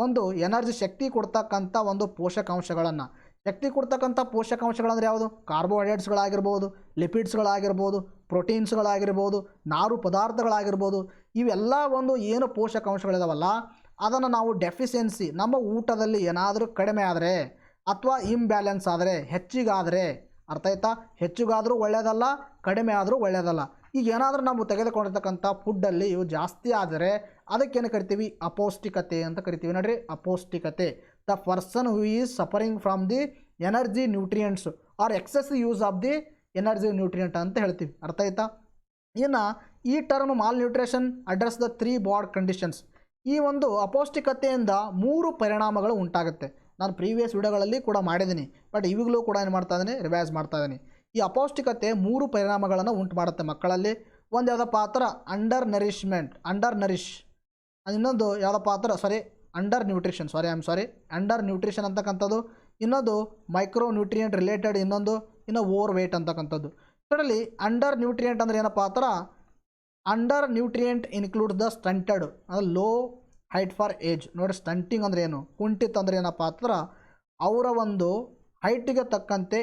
ಒಂದು ಎನರ್ಜಿ ಶಕ್ತಿ ಕೊಡ್ತಕ್ಕಂಥ ಒಂದು ಪೋಷಕಾಂಶಗಳನ್ನು, ಶಕ್ತಿ ಕೊಡ್ತಕ್ಕಂಥ ಪೋಷಕಾಂಶಗಳಂದರೆ ಯಾವುದು? ಕಾರ್ಬೋಹೈಡ್ರೇಟ್ಸ್ಗಳಾಗಿರ್ಬೋದು, ಲಿಪಿಡ್ಸ್ಗಳಾಗಿರ್ಬೋದು, ಪ್ರೋಟೀನ್ಸ್ಗಳಾಗಿರ್ಬೋದು, ನಾರು ಪದಾರ್ಥಗಳಾಗಿರ್ಬೋದು. ಇವೆಲ್ಲ ಒಂದು ಏನು ಪೋಷಕಾಂಶಗಳಿದಾವಲ್ಲ, ಅದನ್ನು ನಾವು ಡೆಫಿಷಿಯನ್ಸಿ, ನಮ್ಮ ಊಟದಲ್ಲಿ ಏನಾದರೂ ಕಡಿಮೆ ಆದರೆ ಅಥವಾ ಇಂಬ್ಯಾಲೆನ್ಸ್ ಆದರೆ, ಹೆಚ್ಚಿಗಾದರೆ, ಅರ್ಥ ಆಯ್ತಾ, ಹೆಚ್ಚಿಗಾದರೂ ಒಳ್ಳೆಯದಲ್ಲ, ಕಡಿಮೆ ಆದರೂ ಒಳ್ಳೆಯದಲ್ಲ. ಈಗ ಏನಾದರೂ ನಾವು ತೆಗೆದುಕೊಂಡಿರ್ತಕ್ಕಂಥ ಫುಡ್ಡಲ್ಲಿ ಇವು ಜಾಸ್ತಿ ಆದರೆ ಅದಕ್ಕೇನು ಕರಿತೀವಿ? ಅಪೌಷ್ಟಿಕತೆ ಅಂತ ಕರಿತೀವಿ. ನೋಡಿರಿ, ಅಪೌಷ್ಟಿಕತೆ. The person who is suffering from the energy nutrients or excessive use of the energy nutrient ಅಂತ ಹೇಳ್ತೀವಿ. ಅರ್ಥ ಆಯ್ತಾ. ಇನ್ನು ಈ term malnutrition address the 3 broad conditions. ಈ ಒಂದು ಅಪೌಷ್ಟಿಕತೆಯಿಂದ 3 ಪರಿಣಾಮಗಳು ಉಂಟಾಗುತ್ತೆ. ನಾನು ಪ್ರೀವಿಯಸ್ ವಿಡಿಯೋಗಳಲ್ಲಿ ಕೂಡ ಮಾಡಿದ್ದೀನಿ, ಬಟ್ ಇವಾಗಲೂ ಕೂಡ ಏನು ಮಾಡ್ತಾ ಇದ್ದೀನಿ, ರಿವೈಸ್ ಮಾಡ್ತಾ ಇದ್ದೀನಿ. ಈ ಅಪೌಷ್ಟಿಕತೆ 3 ಪರಿಣಾಮಗಳನ್ನು ಉಂಟು ಮಾಡುತ್ತೆ ಮಕ್ಕಳಲ್ಲಿ. ಒಂದು ಯಾವುದಪ್ಪ ಅಂದ್ರೆ ಅಂಡರ್ ನರಿಶ್. ಇನ್ನೊಂದು ಯಾವುದಪ್ಪ ಅಂದ್ರೆ ಅಂಡರ್ ನ್ಯೂಟ್ರಿಷನ್ ಅಂತಕ್ಕಂಥದ್ದು. ಇನ್ನೊಂದು ಮೈಕ್ರೋ ನ್ಯೂಟ್ರಿಯೆಂಟ್ ರಿಲೇಟೆಡ್, ಇನ್ನು ಓವರ್ ವೇಟ್ ಅಂತಕ್ಕಂಥದ್ದು. ಇದರಲ್ಲಿ ಅಂಡರ್ ನ್ಯೂಟ್ರಿಯೆಂಟ್ ಅಂದರೆ ಏನಪ್ಪ ಅಂದ್ರೆ, under nutrient includes the stunted ಅಂದರೆ ಲೋ ಹೈಟ್ ಫಾರ್ ಏಜ್. ನೋಡಿ, ಸ್ಟಂಟಿಂಗ್ ಅಂದರೆ ಏನು, ಕುಂಠಿತ ಅಂದರೆ ಏನಪ್ಪ ಅಂದ್ರೆ ಅವರ ಒಂದು ಹೈಟಿಗೆ ತಕ್ಕಂತೆ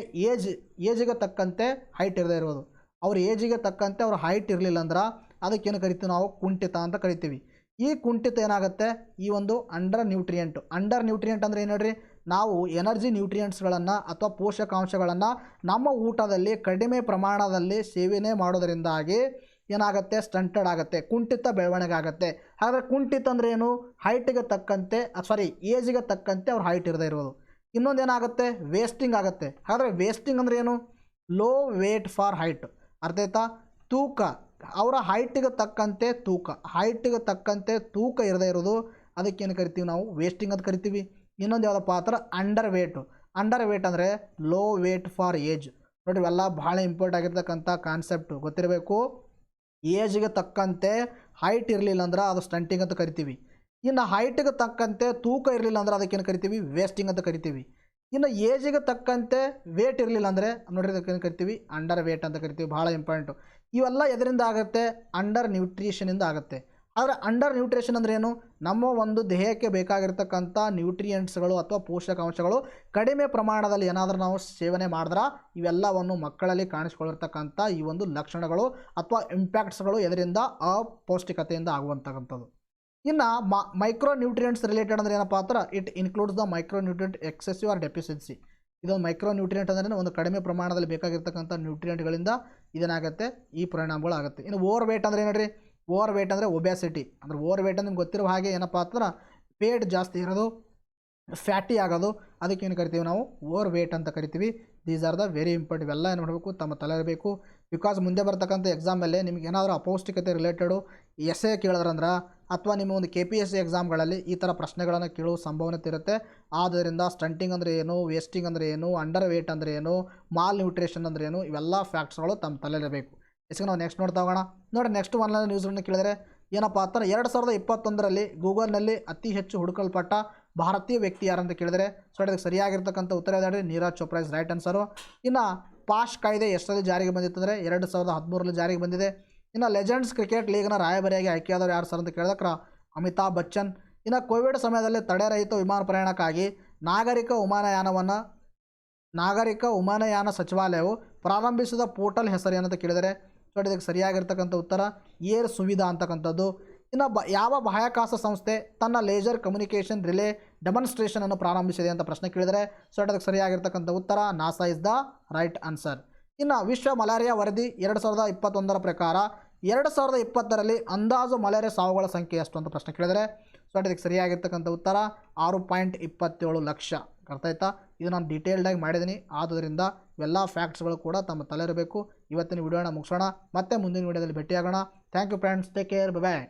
ಏಜಿಗೆ ತಕ್ಕಂತೆ ಹೈಟ್ ಇರದೇ ಇರೋದು. ಅವ್ರ ಏಜಿಗೆ ತಕ್ಕಂತೆ ಅವ್ರ ಹೈಟ್ ಇರಲಿಲ್ಲ ಅಂದ್ರೆ ಅದಕ್ಕೇನು ಕರಿತೀವಿ ನಾವು? ಕುಂಠಿತ ಅಂತ ಕರಿತೀವಿ. ಈ ಕುಂಠಿತ ಏನಾಗುತ್ತೆ, ಈ ಒಂದು ಅಂಡರ್ ನ್ಯೂಟ್ರಿಯೆಂಟ್ ಅಂದರೆ ಏನು ಹೇಳ್ರಿ, ನಾವು ಎನರ್ಜಿ ನ್ಯೂಟ್ರಿಯೆಂಟ್ಸ್ಗಳನ್ನು ಅಥವಾ ಪೋಷಕಾಂಶಗಳನ್ನು ನಮ್ಮ ಊಟದಲ್ಲಿ ಕಡಿಮೆ ಪ್ರಮಾಣದಲ್ಲಿ ಸೇವನೆ ಮಾಡೋದರಿಂದಾಗಿ ಏನಾಗುತ್ತೆ? ಸ್ಟಂಟೆಡ್ ಆಗುತ್ತೆ, ಕುಂಠಿತ ಬೆಳವಣಿಗೆ ಆಗುತ್ತೆ. ಹಾಗಾದರೆ ಕುಂಠಿತ ಅಂದರೆ ಏನು? ಹೈಟಿಗೆ ತಕ್ಕಂತೆ ಏಜಿಗೆ ತಕ್ಕಂತೆ ಅವ್ರ ಹೈಟ್ ಇರದೇ ಇರೋದು. ಇನ್ನೊಂದು ಏನಾಗುತ್ತೆ? ವೇಸ್ಟಿಂಗ್ ಆಗುತ್ತೆ. ಹಾಗಾದರೆ ವೇಸ್ಟಿಂಗ್ ಅಂದರೆ ಏನು? Low weight for height. ಅರ್ಥ ಆಯ್ತಾ. ತೂಕ, ಅವರ ಹೈಟಿಗೆ ತಕ್ಕಂತೆ ತೂಕ ಇರದೇ ಇರೋದು, ಅದಕ್ಕೇನು ಕರಿತೀವಿ ನಾವು? ವೇಸ್ಟಿಂಗ್ ಅಂತ ಕರಿತೀವಿ. ಇನ್ನೊಂದು ಯಾವುದಪ್ಪ ಅಂದ್ರೆ ಅಂಡರ್ ವೇಟ್ ಅಂದರೆ ಲೋ ವೇಟ್ ಫಾರ್ ಏಜ್. ನೋಡಿ, ಇವೆಲ್ಲ ಭಾಳ ಇಂಪಾರ್ಟೆಂಟ್ ಆಗಿರ್ತಕ್ಕಂಥ ಕಾನ್ಸೆಪ್ಟು ಗೊತ್ತಿರಬೇಕು. ಏಜ್ಗೆ ತಕ್ಕಂತೆ ಹೈಟ್ ಇರಲಿಲ್ಲ ಅಂದ್ರೆ ಅದು ಸ್ಟಂಟಿಂಗ್ ಅಂತ ಕರಿತೀವಿ. ಇನ್ನು ಹೈಟಿಗೆ ತಕ್ಕಂತೆ ತೂಕ ಇರಲಿಲ್ಲ ಅಂದ್ರೆ ಅದಕ್ಕೇನು ಕರಿತೀವಿ? ವೇಸ್ಟಿಂಗ್ ಅಂತ ಕರಿತೀವಿ. ಇನ್ನು ಏಜಿಗೆ ತಕ್ಕಂತೆ ವೇಟ್ ಇರಲಿಲ್ಲ ಅಂದರೆ ನೋಡಿರಿ ಅದಕ್ಕೇನು ಕರಿತೀವಿ? ಅಂಡರ್ ವೇಟ್ ಅಂತ ಕರಿತೀವಿ. ಭಾಳ ಇಂಪಾರ್ಟೆಂಟು. ಇವೆಲ್ಲ ಎದರಿಂದ ಆಗುತ್ತೆ? ಅಂಡರ್ ನ್ಯೂಟ್ರಿಷನಿಂದ ಆಗುತ್ತೆ. ಆದರೆ ಅಂಡರ್ ನ್ಯೂಟ್ರಿಷನ್ ಅಂದರೆ ಏನು? ನಮ್ಮ ಒಂದು ದೇಹಕ್ಕೆ ಬೇಕಾಗಿರ್ತಕ್ಕಂಥ ನ್ಯೂಟ್ರಿಯೆಂಟ್ಸ್ಗಳು ಅಥವಾ ಪೋಷಕಾಂಶಗಳು ಕಡಿಮೆ ಪ್ರಮಾಣದಲ್ಲಿ ಏನಾದರೂ ನಾವು ಸೇವನೆ ಮಾಡಿದ್ರೆ ಇವೆಲ್ಲವನ್ನು ಮಕ್ಕಳಲ್ಲಿ ಕಾಣಿಸ್ಕೊಳ್ಳಿರ್ತಕ್ಕಂಥ ಈ ಒಂದು ಲಕ್ಷಣಗಳು ಅಥವಾ ಇಂಪ್ಯಾಕ್ಟ್ಸ್ಗಳು ಎದರಿಂದ? ಅಪೌಷ್ಟಿಕತೆಯಿಂದ ಆಗುವಂತಕ್ಕಂಥದ್ದು. ಇನ್ನು ಮೈಕ್ರೋ ನ್ಯೂಟ್ರಿಯೆಂಟ್ಸ್ ರಿಲೇಟೆಡ್ ಅಂದರೆ ಏನಪ್ಪ ಅಂದ್ರೆ, it includes the micro nutrient excessive or deficiency. ಇದೊಂದು ಮೈಕ್ರೋ ನ್ಯೂಟ್ರಿಯೆಂಟ್ ಅಂದರೆ ಒಂದು ಕಡಿಮೆ ಪ್ರಮಾಣದಲ್ಲಿ ಬೇಕಾಗಿರ್ತಕ್ಕಂಥ ನ್ಯೂಟ್ರಿಯೆಂಟ್ಗಳಿಂದ ಇದೇನಾಗುತ್ತೆ? ಈ ಪರಿಣಾಮಗಳು ಆಗುತ್ತೆ. ಇನ್ನು ಓವರ್ ವೇಟ್ ಅಂದರೆ ಏನ್ರಿ? ಓವರ್ ವೇಟ್ ಅಂದರೆ ಒಬ್ಯಾಸಿಟಿ. ಅಂದರೆ ಓವರ್ ವೇಟ್ ಅಂದರೆ ನಿಮ್ಗೆ ಗೊತ್ತಿರೋ ಹಾಗೆ ಏನಪ್ಪ ಅಂದ್ರೆ ವೇಟ್ ಜಾಸ್ತಿ ಇರೋದು, ಫ್ಯಾಟಿ ಆಗೋದು, ಅದಕ್ಕೇನು ಕರಿತೀವಿ ನಾವು? ಓವರ್ ವೇಟ್ ಅಂತ ಕರಿತೀವಿ. These are the very important. ಇವೆಲ್ಲ ಏನು ಮಾಡಬೇಕು? ತಮ್ಮ ತಲೆ ಇರಬೇಕು. ಬಿಕಾಸ್ ಮುಂದೆ ಬರ್ತಕ್ಕಂಥ ಎಕ್ಸಾಮಲ್ಲಿ ನಿಮ್ಗೆ ಏನಾದರೂ ಅಪೌಷ್ಟಿಕತೆ ರಿಲೇಟೆಡು ಎಸ್ಸೆ ಕೇಳಿದ್ರಂದ್ರೆ ಅಥವಾ ನಿಮ್ಮ ಒಂದು KPSC ಎಕ್ಸಾಮ್ಗಳಲ್ಲಿ ಈ ಥರ ಪ್ರಶ್ನೆಗಳನ್ನು ಕೇಳುವ ಸಂಭವನತೆ ಇರುತ್ತೆ. ಆದ್ದರಿಂದ ಸ್ಟಂಟಿಂಗ್ ಅಂದರೆ ಏನು, ವೇಸ್ಟಿಂಗ್ ಅಂದರೆ ಏನು, ಅಂಡರ್ ವೇಟ್ ಅಂದರೆ ಏನು, ಮಾಲ್ ನ್ಯೂಟ್ರಿಷನ್ ಅಂದರೆ ಏನು, ಇವೆಲ್ಲ ಫ್ಯಾಕ್ಟ್ಸ್ಗಳು ತಮ್ಮ ತಲೆಯಿರಬೇಕು. ಇದಕ್ಕೆ ನಾವು ನೆಕ್ಸ್ಟ್ ನೋಡ್ತಾ ಹೋಗೋಣ. ನೋಡಿ, ನೆಕ್ಸ್ಟ್ ಆನ್ಲೈನ್ ನ್ಯೂಸ್ಗಳನ್ನು ಕೇಳಿದರೆ ಏನಪ್ಪ ಅಂದ್ರೆ 2021ರಲ್ಲಿ ಗೂಗಲ್ನಲ್ಲಿ ಅತಿ ಹೆಚ್ಚು ಹುಡುಕಲ್ಪಟ್ಟ ಭಾರತೀಯ ವ್ಯಕ್ತಿ ಯಾರಂತ ಕೇಳಿದರೆ ಸೊ ಇದಕ್ಕೆ ಸರಿಯಾಗಿರ್ತಕ್ಕಂಥ ಉತ್ತರ ಯಾವ್ದು Neeraj Chopra is right answer. ಇನ್ನು ಪಾಶ್ ಕಾಯ್ದೆ ಎಷ್ಟರಲ್ಲಿ ಜಾರಿಗೆ ಬಂದಿತ್ತು ಅಂದರೆ 2013ರಲ್ಲಿ ಜಾರಿಗೆ ಬಂದಿದೆ. ಇನ್ನು ಲೆಜೆಂಡ್ಸ್ ಕ್ರಿಕೆಟ್ ಲೀಗ್ನ ರಾಯಭಾರಿಯಾಗಿ ಆಯ್ಕೆಯಾದವರು ಯಾರು ಸರ್ ಅಂತ ಕೇಳಿದ್ರೆ ಅಮಿತಾಬ್ ಬಚ್ಚನ್. ಇನ್ನು ಕೋವಿಡ್ ಸಮಯದಲ್ಲಿ ತಡೆರಹಿತ ವಿಮಾನ ಪ್ರಯಾಣಕ್ಕಾಗಿ ನಾಗರಿಕ ವಿಮಾನಯಾನ ಸಚಿವಾಲಯವು ಪ್ರಾರಂಭಿಸಿದ ಪೋರ್ಟಲ್ ಹೆಸರು ಏನಂತ ಕೇಳಿದರೆ ಸೊ ಇದಕ್ಕೆ ಸರಿಯಾಗಿರ್ತಕ್ಕಂಥ ಉತ್ತರ ಏರ್ ಸುವಿಧಾ ಅಂತಕ್ಕಂಥದ್ದು. ಇನ್ನು ಯಾವ ಬಾಹ್ಯಾಕಾಶ ಸಂಸ್ಥೆ ತನ್ನ ಲೇಸರ್ ಕಮ್ಯುನಿಕೇಷನ್ ರಿಲೇ ಡೆಮಾನ್ಸ್ಟ್ರೇಷನ್ ಅನ್ನು ಪ್ರಾರಂಭಿಸಿದೆ ಅಂತ ಪ್ರಶ್ನೆ ಕೇಳಿದರೆ ಸೊ ಅದಕ್ಕೆ ಸರಿಯಾಗಿರ್ತಕ್ಕಂಥ ಉತ್ತರ NASA is the right answer. ಇನ್ನು ವಿಶ್ವ ಮಲೇರಿಯಾ ವರದಿ 2021ರ ಪ್ರಕಾರ 2020ರಲ್ಲಿ ಅಂದಾಜು ಮಲೇರಿಯಾ ಸಾವುಗಳ ಸಂಖ್ಯೆ ಎಷ್ಟು ಅಂತ ಪ್ರಶ್ನೆ ಕೇಳಿದರೆ ಸೊ ಅದಕ್ಕೆ ಸರಿಯಾಗಿರ್ತಕ್ಕಂಥ ಉತ್ತರ 6.27 ಲಕ್ಷ. ಅರ್ಥ ಆಯ್ತಾ? ಇದು ನಾನು ಡೀಟೇಲ್ಡಾಗಿ ಮಾಡಿದ್ದೀನಿ. ಆದ್ದರಿಂದ ಇವೆಲ್ಲ ಫ್ಯಾಕ್ಟ್ಸ್ಗಳು ಕೂಡ ತಮ್ಮ ತಲೆ ಇರಬೇಕು. ಇವತ್ತಿನ ವಿಡಿಯೋನ ಮುಗಿಸೋಣ, ಮತ್ತೆ ಮುಂದಿನ ವಿಡಿಯೋದಲ್ಲಿ ಭೇಟಿಯಾಗೋಣ. Thank you friends, take care, bye bye.